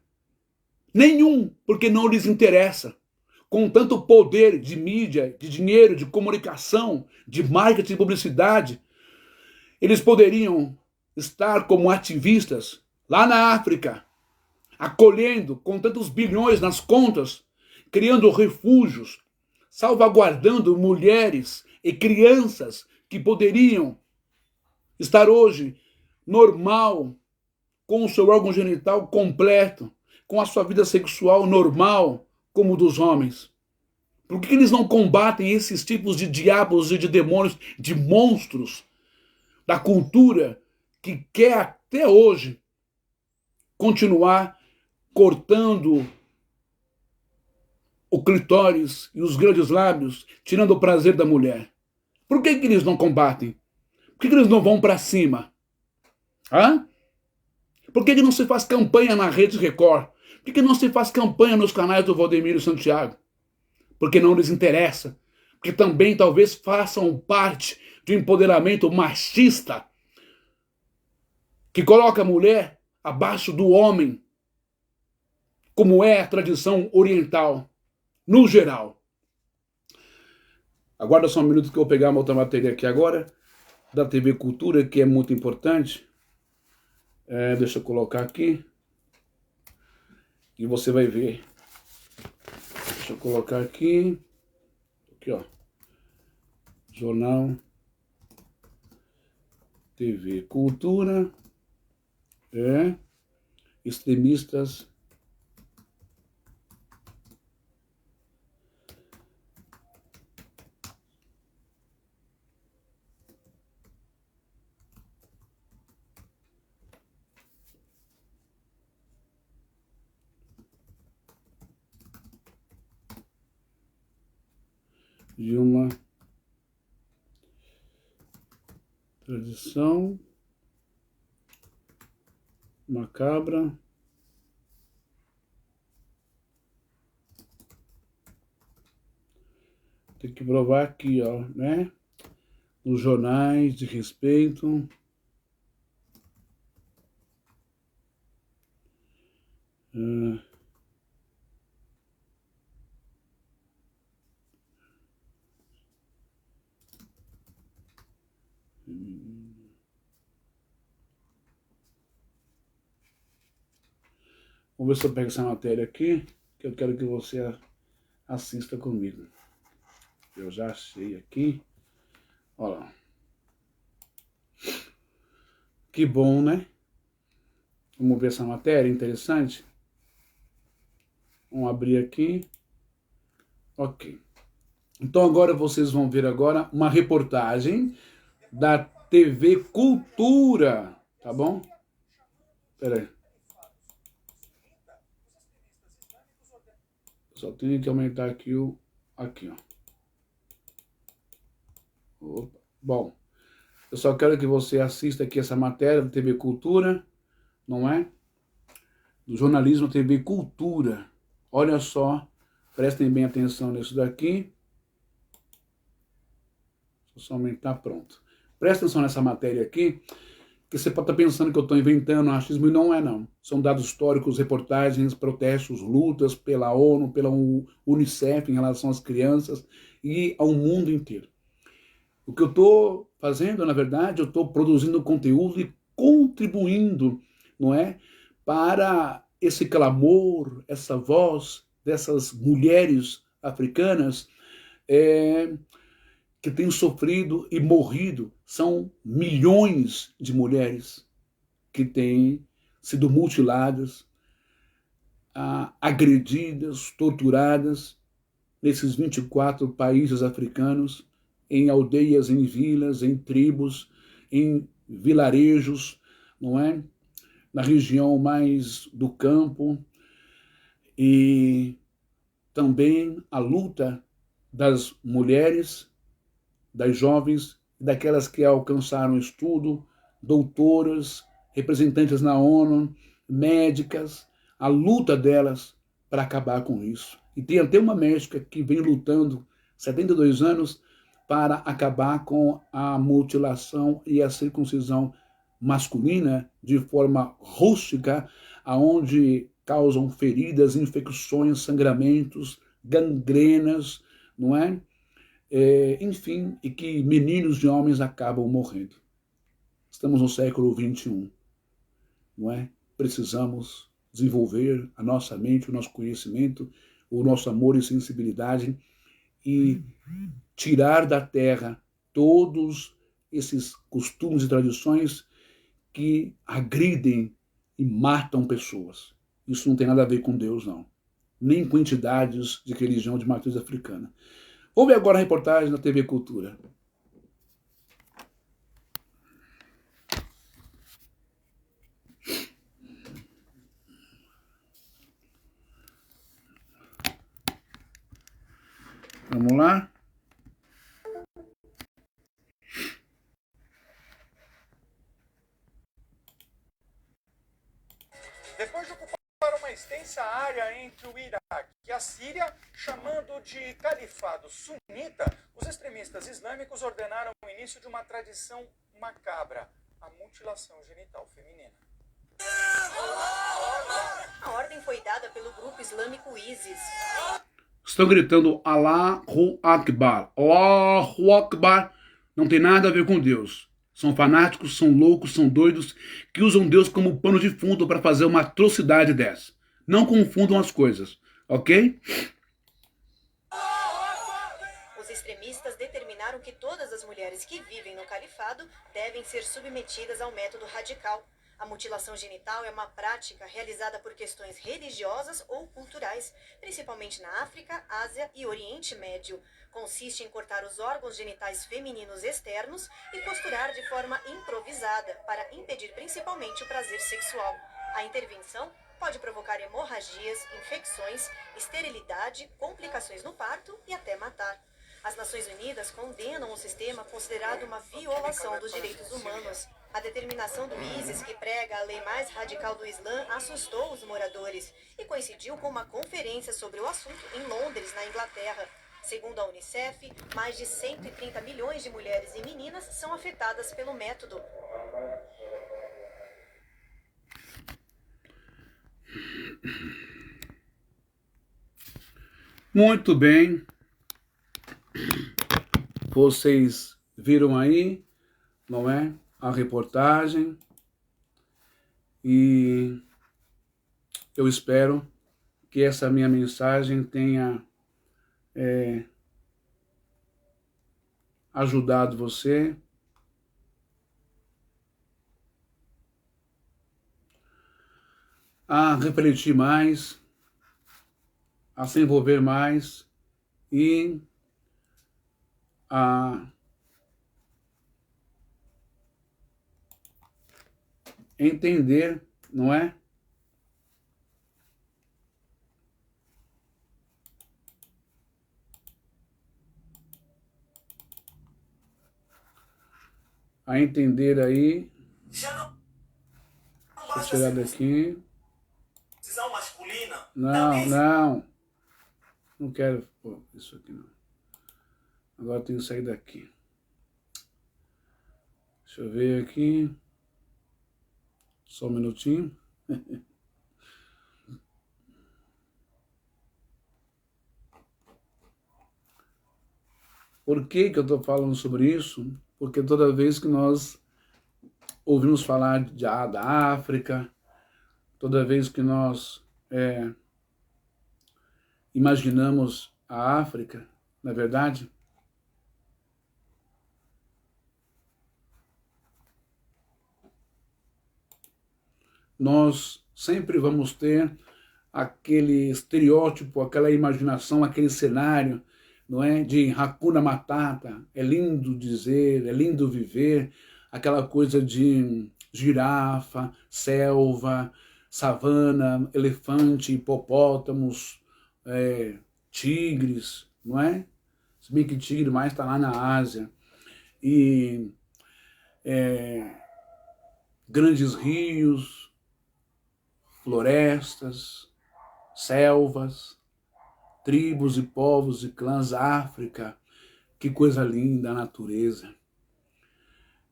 Nenhum, porque não lhes interessa. Com tanto poder de mídia, de dinheiro, de comunicação, de marketing e publicidade, eles poderiam estar como ativistas lá na África, acolhendo com tantos bilhões nas contas, criando refúgios, salvaguardando mulheres e crianças que poderiam estar hoje normal, com o seu órgão genital completo, com a sua vida sexual normal, como o dos homens. Por que eles não combatem esses tipos de diabos e de demônios, de monstros da cultura que quer até hoje continuar cortando o clitóris e os grandes lábios, tirando o prazer da mulher? Por que eles não combatem? Por que eles não vão para cima? Hã? Por que não se faz campanha na Rede Record? Por que não se faz campanha nos canais do Valdemiro Santiago? Porque não lhes interessa. Porque também talvez façam parte de um empoderamento machista que coloca a mulher abaixo do homem, como é a tradição oriental, no geral. Aguarda só um minuto que eu vou pegar uma outra matéria aqui agora, da TV Cultura, que é muito importante. Deixa eu colocar aqui. E você vai ver. Deixa eu colocar aqui. Aqui, ó. Jornal TV Cultura. Extremistas de uma tradição macabra tem que provar aqui, ó, né? Nos jornais de respeito. Vamos ver se eu pego essa matéria aqui, que eu quero que você assista comigo. Eu já achei aqui. Olha lá. Que bom, né? Vamos ver essa matéria interessante. Vamos abrir aqui. Ok. Então agora vocês vão ver agora uma reportagem da TV Cultura, tá bom? Espera aí. Só tenho que aumentar aqui o... Aqui, ó. Opa. Bom, eu só quero que você assista aqui essa matéria da TV Cultura, não é? Do jornalismo TV Cultura. Olha só, prestem bem atenção nisso daqui. Deixa eu só aumentar, pronto. Presta atenção nessa matéria aqui, que você pode estar pensando que eu estou inventando achismo, e não é não. São dados históricos, reportagens, protestos, lutas pela ONU, pela Unicef em relação às crianças e ao mundo inteiro. O que eu estou fazendo, na verdade, eu estou produzindo conteúdo e contribuindo, não é, para esse clamor, essa voz dessas mulheres africanas que têm sofrido e morrido. São milhões de mulheres que têm sido mutiladas, agredidas, torturadas nesses 24 países africanos, em aldeias, em vilas, em tribos, em vilarejos, não é? Na região mais do campo, e também a luta das mulheres, das jovens, daquelas que alcançaram estudo, doutoras, representantes na ONU, médicas, a luta delas para acabar com isso. E tem até uma médica que vem lutando 72 anos para acabar com a mutilação e a circuncisão masculina de forma rústica, aonde causam feridas, infecções, sangramentos, gangrenas, não é? Enfim, e que meninos e homens acabam morrendo. Estamos no século XXI, não é? Precisamos desenvolver a nossa mente, o nosso conhecimento, o nosso amor e sensibilidade e tirar da terra todos esses costumes e tradições que agridem e matam pessoas. Isso não tem nada a ver com Deus, não. Nem com entidades de religião de matriz africana. Vamos ver agora a reportagem da TV Cultura. Vamos lá? Depois de ocupar uma extensa área entre o Iraque e a Síria, chamando de califado sunita, os extremistas islâmicos ordenaram o início de uma tradição macabra, a mutilação genital feminina. A ordem foi dada pelo grupo islâmico ISIS. Estão gritando Allahu Akbar. Allahu Akbar não tem nada a ver com Deus. São fanáticos, são loucos, são doidos, que usam Deus como pano de fundo para fazer uma atrocidade dessa. Não confundam as coisas, ok? Os extremistas determinaram que todas as mulheres que vivem no califado devem ser submetidas ao método radical. A mutilação genital é uma prática realizada por questões religiosas ou culturais, principalmente na África, Ásia e Oriente Médio. Consiste em cortar os órgãos genitais femininos externos e costurar de forma improvisada para impedir principalmente o prazer sexual. A intervenção pode provocar hemorragias, infecções, esterilidade, complicações no parto e até matar. As Nações Unidas condenam o sistema considerado uma violação dos direitos humanos. A determinação do ISIS, que prega a lei mais radical do Islã, assustou os moradores e coincidiu com uma conferência sobre o assunto em Londres, na Inglaterra. Segundo a Unicef, mais de 130 milhões de mulheres e meninas são afetadas pelo método. Muito bem. Vocês viram aí, não é? A reportagem. E eu espero que essa minha mensagem tenha ajudado você a refletir mais, a se envolver mais e a entender, não é? A entender aí. Já não Deixa eu basta tirar ser daqui. decisão masculina. Não, também não. Não quero pôr isso aqui, não. Agora eu tenho que sair daqui. Deixa eu ver aqui. Só um minutinho. Por que eu estou falando sobre isso? Porque toda vez que nós ouvimos falar da África, toda vez que nós imaginamos a África, na verdade, nós sempre vamos ter aquele estereótipo, aquela imaginação, aquele cenário, não é? De Hakuna Matata, é lindo dizer, é lindo viver, aquela coisa de girafa, selva, savana, elefante, hipopótamos, tigres, não é? Se bem que tigre mais está lá na Ásia. E grandes rios, florestas, selvas, tribos e povos e clãs, África, que coisa linda a natureza.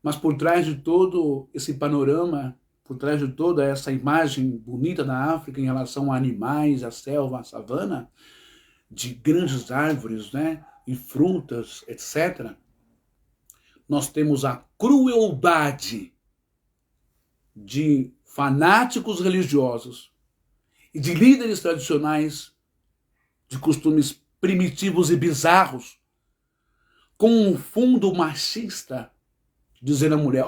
Mas por trás de todo esse panorama, por trás de toda essa imagem bonita da África em relação a animais, a selva, a savana, de grandes árvores, né, e frutas, etc., nós temos a crueldade de fanáticos religiosos e de líderes tradicionais de costumes primitivos e bizarros, com um fundo machista, dizendo à mulher,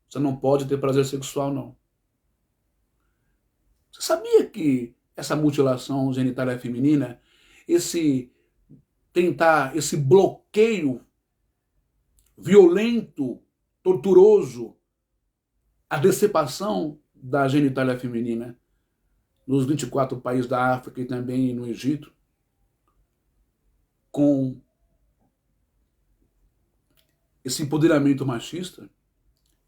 você não pode ter prazer sexual, não. Você sabia que essa mutilação genitália feminina, esse bloqueio violento, torturoso, a decepção da genitália feminina nos 24 países da África e também no Egito, com esse empoderamento machista,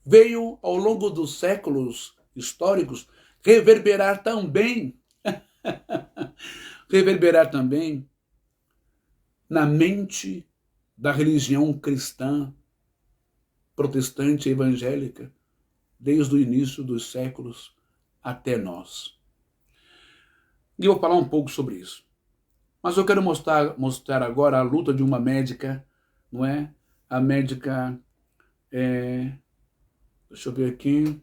veio ao longo dos séculos históricos reverberar também na mente da religião cristã, protestante e evangélica, desde o início dos séculos até nós. E eu vou falar um pouco sobre isso. Mas eu quero mostrar agora a luta de uma médica, não é? A médica, deixa eu ver aqui,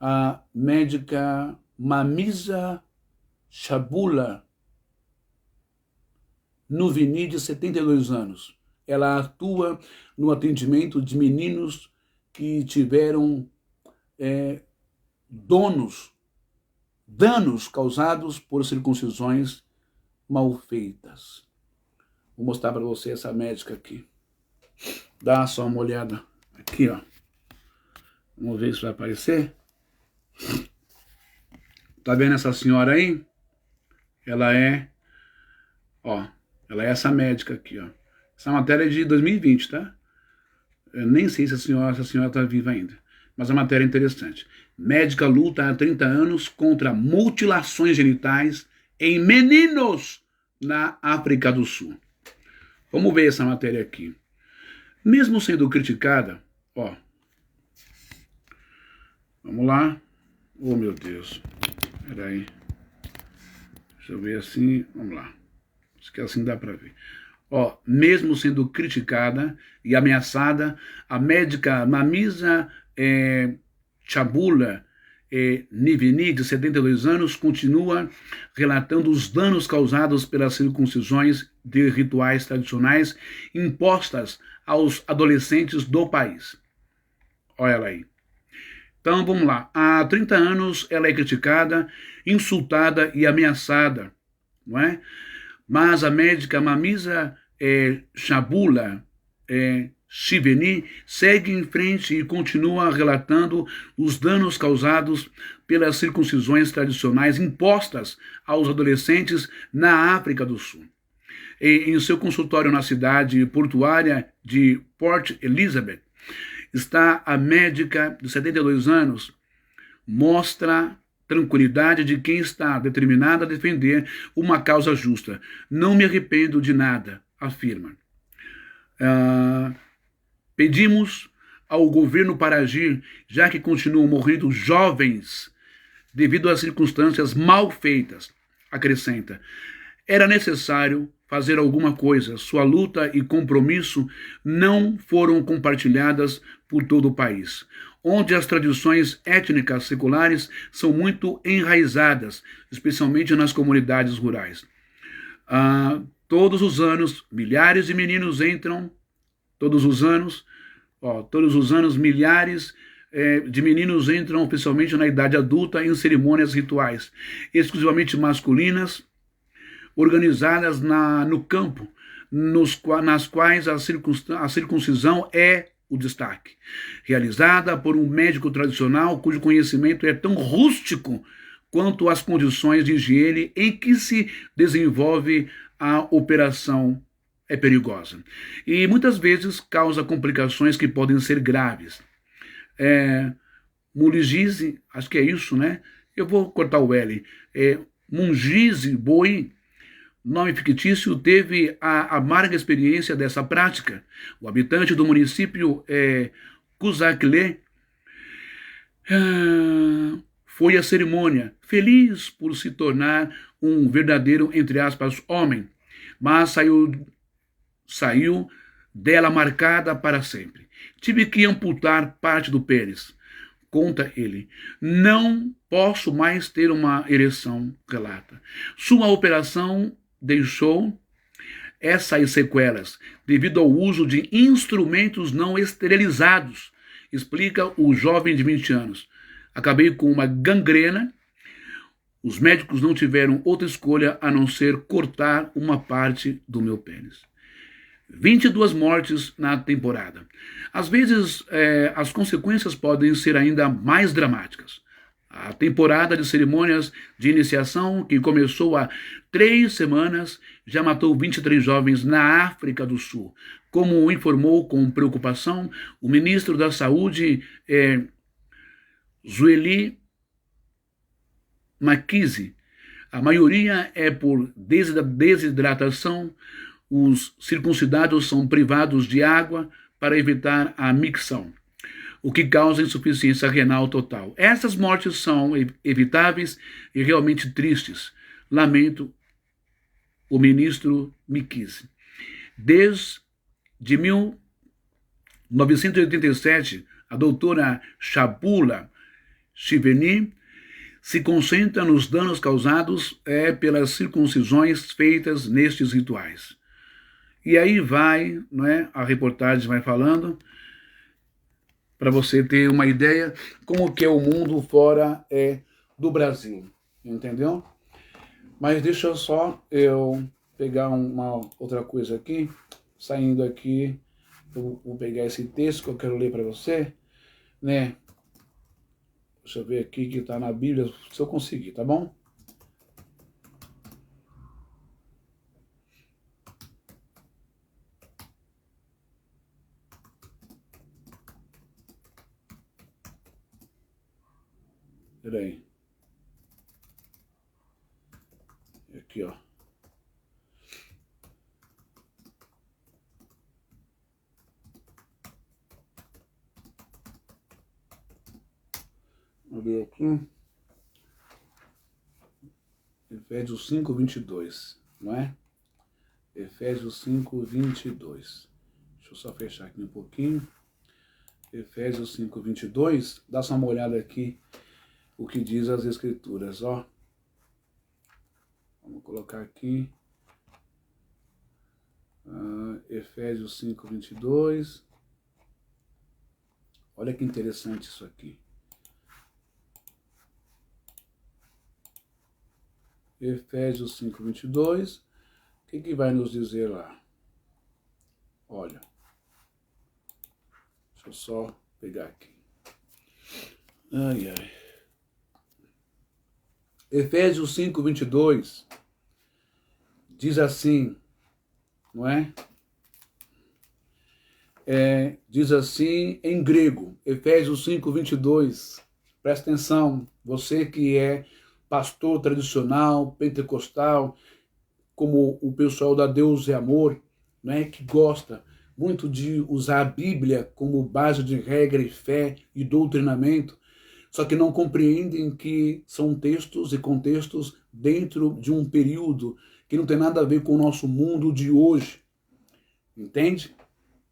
a médica Mamisa Shabula Nuvini, de 72 anos. Ela atua no atendimento de meninos que tiveram danos causados por circuncisões mal feitas. Vou mostrar para você essa médica aqui. Dá só uma olhada aqui, ó. Vamos ver se vai aparecer. Tá vendo essa senhora aí? Ela é essa médica aqui, ó. Essa matéria é de 2020, tá? Eu nem sei se a senhora tá viva ainda. Mas a matéria é interessante. Médica luta há 30 anos contra mutilações genitais em meninos na África do Sul. Vamos ver essa matéria aqui. Mesmo sendo criticada, vamos lá. Oh, meu Deus. Peraí. Deixa eu ver assim. Vamos lá. Acho que assim dá para ver. Mesmo sendo criticada e ameaçada, a médica Mamisa Shabula Nuvini, de 72 anos, continua relatando os danos causados pelas circuncisões de rituais tradicionais impostas aos adolescentes do país. Olha ela aí. Então, vamos lá. Há 30 anos ela é criticada, insultada e ameaçada, não é? Mas a médica Mamisa Shabula Shiveni segue em frente e continua relatando os danos causados pelas circuncisões tradicionais impostas aos adolescentes na África do Sul. Em seu consultório na cidade portuária de Port Elizabeth, está a médica de 72 anos, mostra tranquilidade de quem está determinada a defender uma causa justa. Não me arrependo de nada, afirma. Pedimos ao governo para agir, já que continuam morrendo jovens devido às circunstâncias mal feitas. Acrescenta, era necessário fazer alguma coisa. Sua luta e compromisso não foram compartilhadas por todo o país, onde as tradições étnicas seculares são muito enraizadas, especialmente nas comunidades rurais. Todos os anos, milhares de meninos entram, todos os anos, milhares de meninos entram oficialmente na idade adulta em cerimônias rituais, exclusivamente masculinas, organizadas no campo, nas quais a circuncisão é o destaque, realizada por um médico tradicional cujo conhecimento é tão rústico quanto as condições de higiene em que se desenvolve a operação é perigosa. E muitas vezes causa complicações que podem ser graves. Muligize, acho que é isso, né? Eu vou cortar o L. Mungize Boi, nome fictício, teve a amarga experiência dessa prática. O habitante do município Cusaclé foi à cerimônia, feliz por se tornar um verdadeiro, entre aspas, homem, mas saiu dela marcada para sempre. Tive que amputar parte do pênis, conta ele. Não posso mais ter uma ereção, relata. Sua operação deixou essas sequelas devido ao uso de instrumentos não esterilizados, explica o jovem de 20 anos. Acabei com uma gangrena. Os médicos não tiveram outra escolha a não ser cortar uma parte do meu pênis. 22 mortes na temporada. Às vezes, as consequências podem ser ainda mais dramáticas. A temporada de cerimônias de iniciação, que começou há 3 semanas, já matou 23 jovens na África do Sul. Como informou com preocupação o ministro da Saúde, Zweli Mkhize, a maioria é por desidratação. Os circuncidados são privados de água para evitar a micção, o que causa insuficiência renal total. Essas mortes são evitáveis e realmente tristes. Lamento o ministro Mkhize. Desde 1987, a doutora Shabula Shiveni se concentra nos danos causados pelas circuncisões feitas nestes rituais. E aí vai, a reportagem vai falando, para você ter uma ideia como que é o mundo fora do Brasil, entendeu? Mas deixa só eu pegar uma outra coisa aqui, saindo aqui, eu vou pegar esse texto que eu quero ler para você, né? Deixa eu ver aqui que está na Bíblia, se eu conseguir, tá bom? Peraí. Aqui, ó. Vamos ver aqui. Efésios 5, 22, não é? Efésios 5, 22. Deixa eu só fechar aqui um pouquinho. Efésios 5, 22. Dá só uma olhada aqui o que diz as Escrituras, ó. Vamos colocar aqui. Efésios 5, 22. Olha que interessante isso aqui. Efésios 5, 22. O que vai nos dizer lá? Olha. Deixa eu só pegar aqui. Ai, ai. Efésios 5, 22. Diz assim, não é? Diz assim em grego. Efésios 5, 22. Presta atenção. Você que é pastor tradicional, pentecostal, como o pessoal da Deus e Amor, né, que gosta muito de usar a Bíblia como base de regra e fé e doutrinamento, só que não compreendem que são textos e contextos dentro de um período que não tem nada a ver com o nosso mundo de hoje, entende?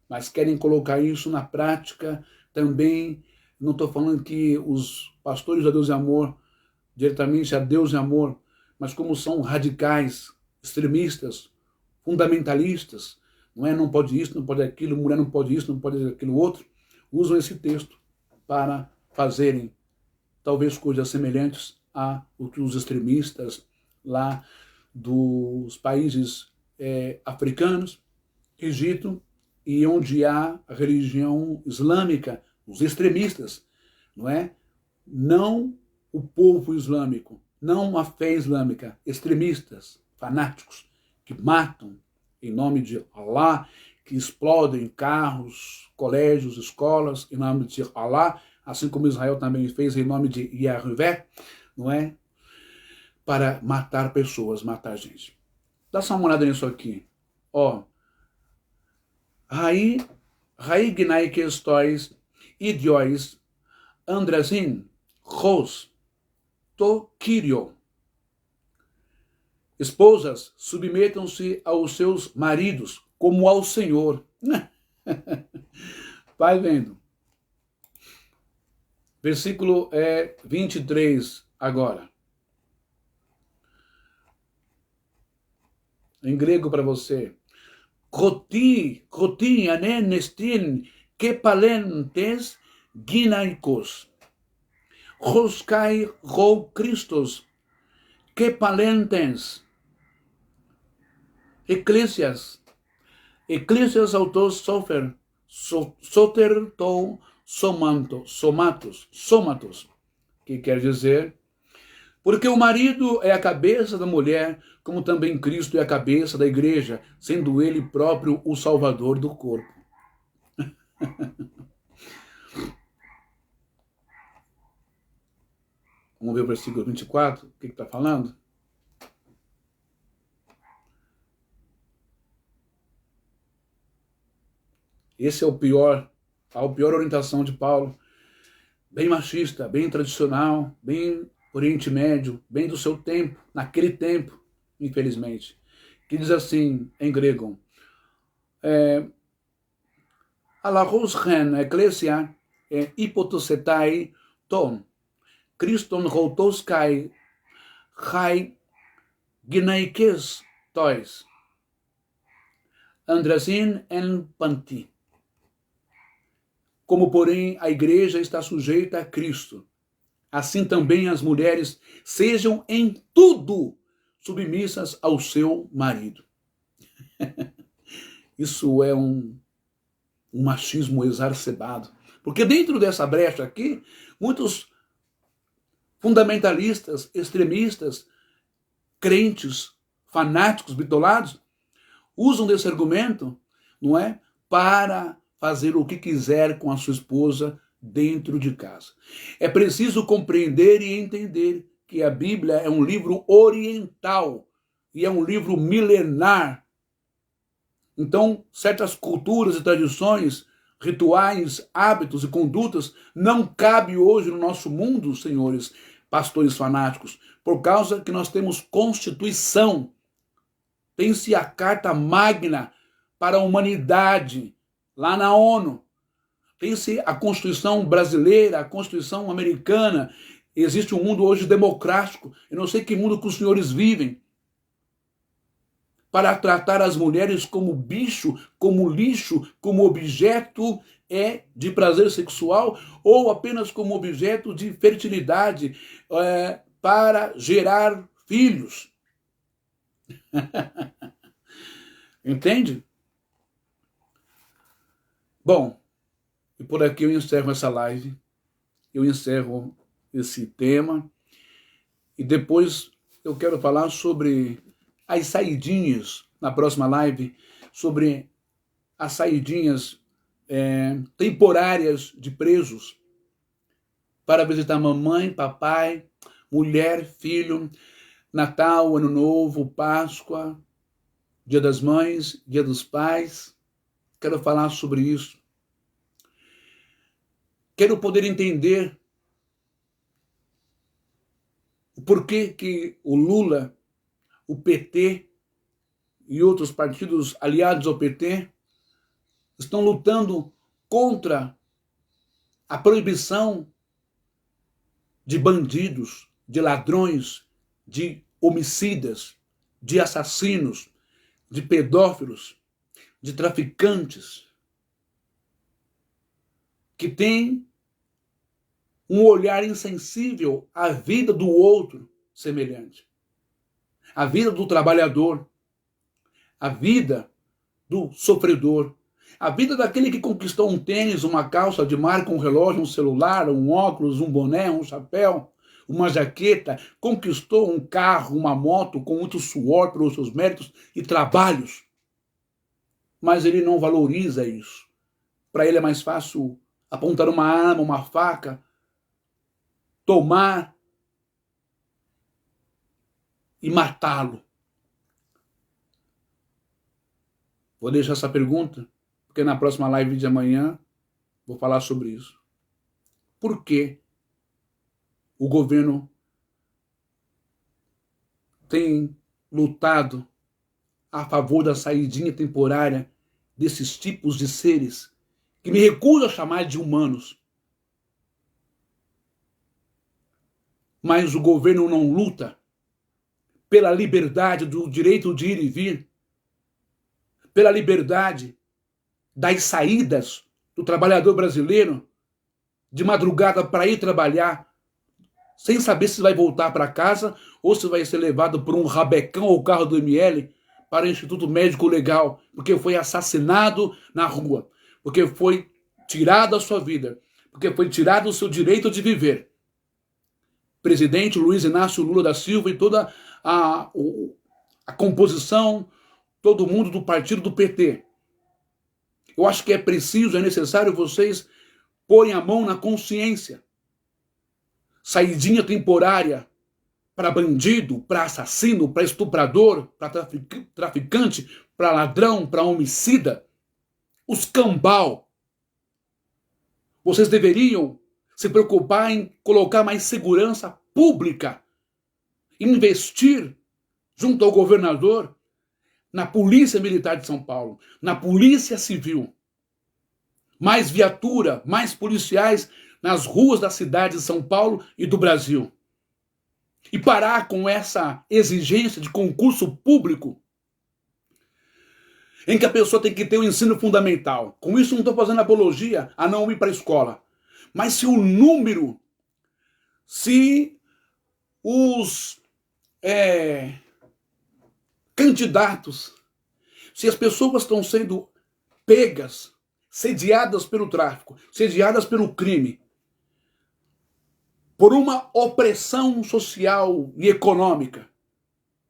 Mas querem colocar isso na prática também. Não estou falando que os pastores da Deus e Amor, diretamente a Deus e Amor, mas como são radicais, extremistas, fundamentalistas, não pode isso, não pode aquilo, mulher não pode isso, não pode aquilo outro, usam esse texto para fazerem talvez coisas semelhantes a o que os extremistas lá dos países africanos, Egito, e onde há a religião islâmica, os extremistas, não é? Não o povo islâmico, não a fé islâmica, extremistas, fanáticos, que matam em nome de Allah, que explodem carros, colégios, escolas, em nome de Allah, assim como Israel também fez em nome de Yahvé, não é? Para matar pessoas, matar gente. Dá só uma olhada nisso aqui. Ó. Rai gnai que estois, idiois, andrasin, ros, to Kyrio. Esposas, submetam-se aos seus maridos, como ao Senhor. Vai vendo. Versículo 23 agora. Em grego para você. Koti anenestin kepalentes ginaikos. Roskai ro Christos kepalentes. Eclesias autos soter to somatos, que quer dizer, porque o marido é a cabeça da mulher, como também Cristo é a cabeça da igreja, sendo ele próprio o salvador do corpo. Vamos ver o versículo 24, o que está falando? Esse é a pior orientação de Paulo, bem machista, bem tradicional, bem Oriente Médio, bem do seu tempo, naquele tempo, infelizmente, que diz assim, em grego, alahos gen ecclesia hypotosetai ton, Christon rotoskai hai gnaikes tois, andrasin en panti. Como, porém, a igreja está sujeita a Cristo, assim também as mulheres sejam em tudo submissas ao seu marido. Isso é um machismo exacerbado. Porque dentro dessa brecha aqui, muitos fundamentalistas, extremistas, crentes, fanáticos, bitolados, usam desse argumento, não é, para fazer o que quiser com a sua esposa dentro de casa. É preciso compreender e entender que a Bíblia é um livro oriental e é um livro milenar. Então, certas culturas e tradições, rituais, hábitos e condutas não cabem hoje no nosso mundo, senhores pastores fanáticos, por causa que nós temos Constituição. Tem-se a Carta Magna para a humanidade, lá na ONU. Tem-se a Constituição brasileira, a Constituição americana. Existe um mundo hoje democrático. Eu não sei que mundo que os senhores vivem. Para tratar as mulheres como bicho, como lixo, como objeto de prazer sexual ou apenas como objeto de fertilidade para gerar filhos. Entende? Bom, e por aqui eu encerro essa live, eu encerro esse tema, e depois eu quero falar sobre as saidinhas, na próxima live, sobre as saidinhas temporárias de presos, para visitar mamãe, papai, mulher, filho, Natal, Ano Novo, Páscoa, Dia das Mães, Dia dos Pais, Quero falar sobre isso. Quero poder entender o porquê que o Lula, o PT e outros partidos aliados ao PT estão lutando contra a proibição de bandidos, de ladrões, de homicidas, de assassinos, de pedófilos, de traficantes, que têm um olhar insensível à vida do outro semelhante, à vida do trabalhador, à vida do sofredor, a vida daquele que conquistou um tênis, uma calça de marca, um relógio, um celular, um óculos, um boné, um chapéu, uma jaqueta, conquistou um carro, uma moto com muito suor pelos seus méritos e trabalhos. Mas ele não valoriza isso. Para ele é mais fácil apontar uma arma, uma faca, tomar e matá-lo. Vou deixar essa pergunta, porque na próxima live de amanhã vou falar sobre isso. Por que o governo tem lutado a favor da saidinha temporária desses tipos de seres que me recuso a chamar de humanos? Mas o governo não luta pela liberdade do direito de ir e vir, pela liberdade das saídas do trabalhador brasileiro de madrugada para ir trabalhar, sem saber se vai voltar para casa ou se vai ser levado por um rabecão ou carro do ML para o Instituto Médico Legal, porque foi assassinado na rua, porque foi tirado a sua vida, porque foi tirado o seu direito de viver. Presidente Luiz Inácio Lula da Silva e toda a composição, todo mundo do partido do PT. Eu acho que é preciso, é necessário vocês porem a mão na consciência. Saidinha temporária para bandido, para assassino, para estuprador, para traficante, para ladrão, para homicida. Os cambal. Vocês deveriam se preocupar em colocar mais segurança pública, investir junto ao governador na Polícia Militar de São Paulo, na Polícia Civil. Mais viatura, mais policiais nas ruas da cidade de São Paulo e do Brasil. E parar com essa exigência de concurso público em que a pessoa tem que ter o ensino fundamental. Com isso não estou fazendo apologia a não ir para a escola. Mas se o número, se os candidatos, se as pessoas estão sendo pegas, sediadas pelo tráfico, sediadas pelo crime, por uma opressão social e econômica,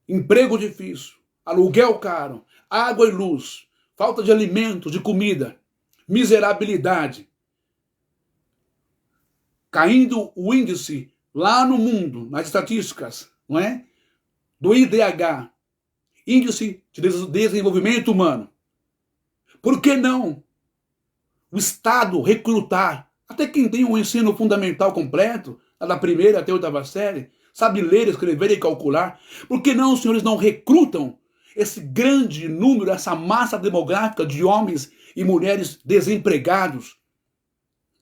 emprego difícil, aluguel caro, água e luz, falta de alimentos, de comida, miserabilidade, caindo o índice lá no mundo, nas estatísticas, não é? Do IDH, Índice de Desenvolvimento Humano. Por que não o Estado recrutar até quem tem um ensino fundamental completo, da primeira até a 8ª série, sabe ler, escrever e calcular? Por que não os senhores não recrutam esse grande número, essa massa demográfica de homens e mulheres desempregados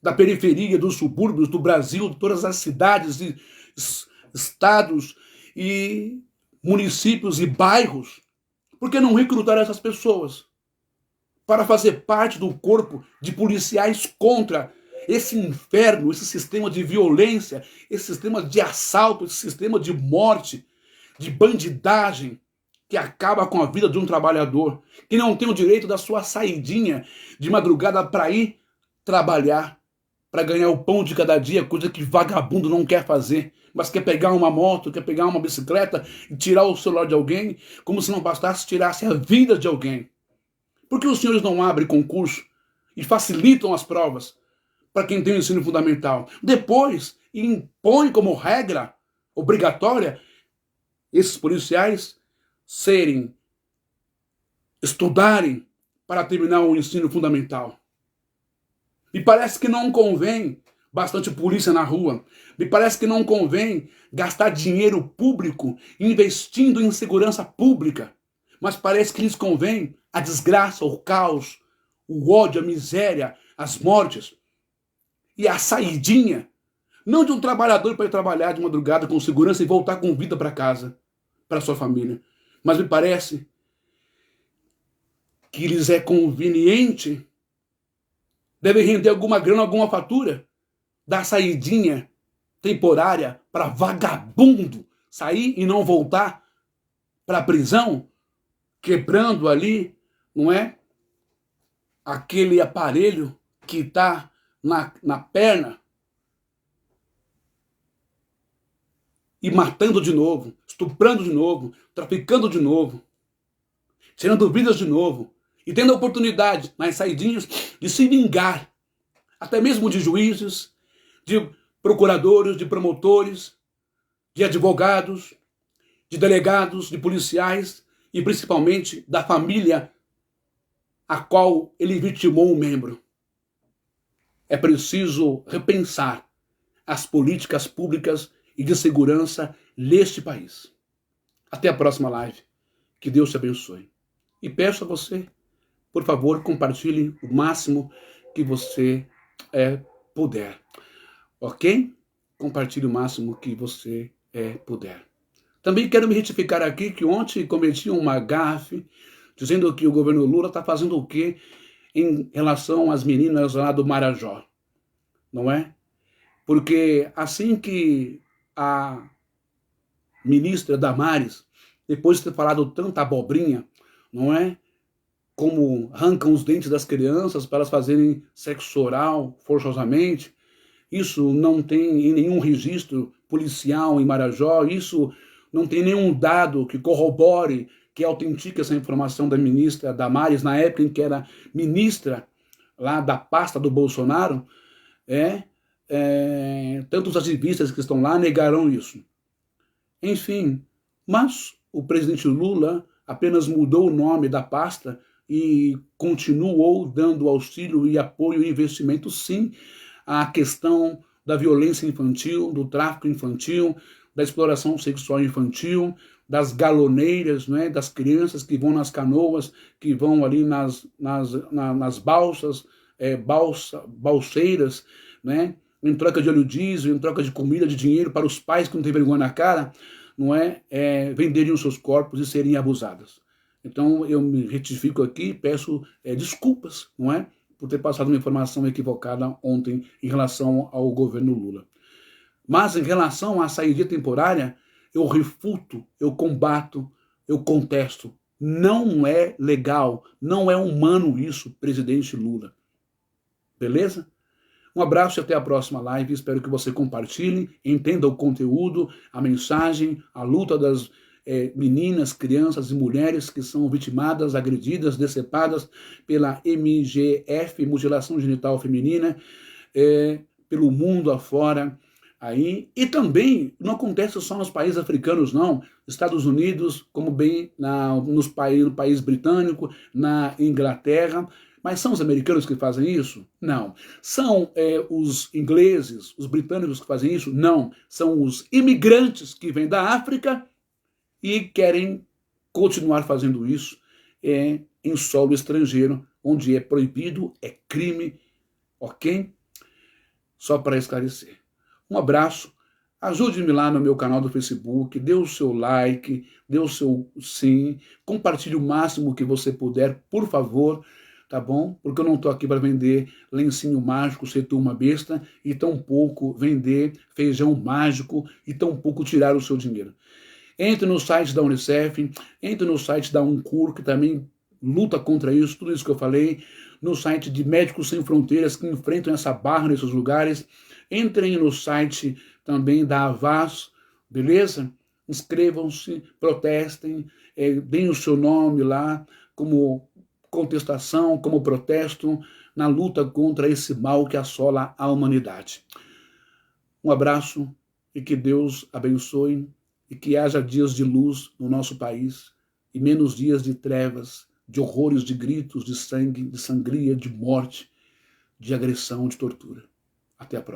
da periferia, dos subúrbios do Brasil, de todas as cidades e estados e municípios e bairros? Por que não recrutar essas pessoas para fazer parte do corpo de policiais contra esse inferno, esse sistema de violência, esse sistema de assalto, esse sistema de morte, de bandidagem que acaba com a vida de um trabalhador, que não tem o direito da sua saidinha de madrugada para ir trabalhar, para ganhar o pão de cada dia, coisa que vagabundo não quer fazer, mas quer pegar uma moto, quer pegar uma bicicleta e tirar o celular de alguém, como se não bastasse tirasse a vida de alguém. Por que os senhores não abrem concurso e facilitam as provas para quem tem o ensino fundamental? Depois, impõe como regra obrigatória esses policiais estudarem para terminar o ensino fundamental. Me parece que não convém bastante polícia na rua. Me parece que não convém gastar dinheiro público investindo em segurança pública. Mas parece que lhes convém a desgraça, o caos, o ódio, a miséria, as mortes e a saidinha. Não de um trabalhador para ir trabalhar de madrugada com segurança e voltar com vida para casa, para sua família. Mas me parece que lhes é conveniente, deve render alguma grana, alguma fatura, dar saidinha temporária para vagabundo sair e não voltar para a prisão, quebrando ali, não é? Aquele aparelho que está na perna e matando de novo, estuprando de novo, traficando de novo, tirando vidas de novo e tendo a oportunidade nas saidinhas de se vingar, até mesmo de juízes, de procuradores, de promotores, de advogados, de delegados, de policiais e principalmente da família a qual ele vitimou um membro. É preciso repensar as políticas públicas e de segurança neste país. Até a próxima live. Que Deus te abençoe. E peço a você, por favor, compartilhe o máximo que você puder. Ok? Compartilhe o máximo que você puder. Também quero me retificar aqui que ontem cometi uma gafe dizendo que o governo Lula está fazendo o quê em relação às meninas lá do Marajó, não é? Porque assim que a ministra Damares, depois de ter falado tanta abobrinha, não é? Como arrancam os dentes das crianças para elas fazerem sexo oral forçosamente, isso não tem em nenhum registro policial em Marajó, isso não tem nenhum dado que corrobore, que autentique essa informação da ministra Damares, na época em que era ministra lá da pasta do Bolsonaro, tanto os ativistas que estão lá negaram isso. Enfim, mas o presidente Lula apenas mudou o nome da pasta e continuou dando auxílio e apoio e investimento, sim, à questão da violência infantil, do tráfico infantil, da exploração sexual infantil, das galoneiras, né, das crianças que vão nas canoas, que vão ali nas balsas, balseiras, né, em troca de óleo diesel, em troca de comida, de dinheiro para os pais que não têm vergonha na cara, não venderem os seus corpos e serem abusadas. Então eu me retifico aqui, peço desculpas, não é, por ter passado uma informação equivocada ontem em relação ao governo Lula. Mas em relação à saída temporária, eu refuto, eu combato, eu contesto. Não é legal, não é humano isso, presidente Lula. Beleza? Um abraço e até a próxima live. Espero que você compartilhe, entenda o conteúdo, a mensagem, a luta das meninas, crianças e mulheres que são vitimadas, agredidas, decepadas pela MGF, mutilação genital feminina, pelo mundo afora. Aí, e também não acontece só nos países africanos, não. Estados Unidos, como bem no país britânico, na Inglaterra. Mas são os americanos que fazem isso? Não. São os ingleses, os britânicos que fazem isso? Não. São os imigrantes que vêm da África e querem continuar fazendo isso em solo estrangeiro, onde é proibido, é crime, ok? Só para esclarecer. Um abraço, ajude-me lá no meu canal do Facebook, dê o seu like, dê o seu sim, compartilhe o máximo que você puder, por favor, tá bom? Porque eu não estou aqui para vender lencinho mágico, ser uma besta, e tampouco vender feijão mágico, e tampouco tirar o seu dinheiro. Entre no site da Unicef, entre no site da Uncur, que também luta contra isso, tudo isso que eu falei, no site de Médicos Sem Fronteiras, que enfrentam essa barra nesses lugares. Entrem no site também da Avaz, beleza? Inscrevam-se, protestem, deem o seu nome lá como contestação, como protesto na luta contra esse mal que assola a humanidade. Um abraço e que Deus abençoe e que haja dias de luz no nosso país e menos dias de trevas de horrores, de gritos, de sangue, de sangria, de morte, de agressão, de tortura. Até a próxima.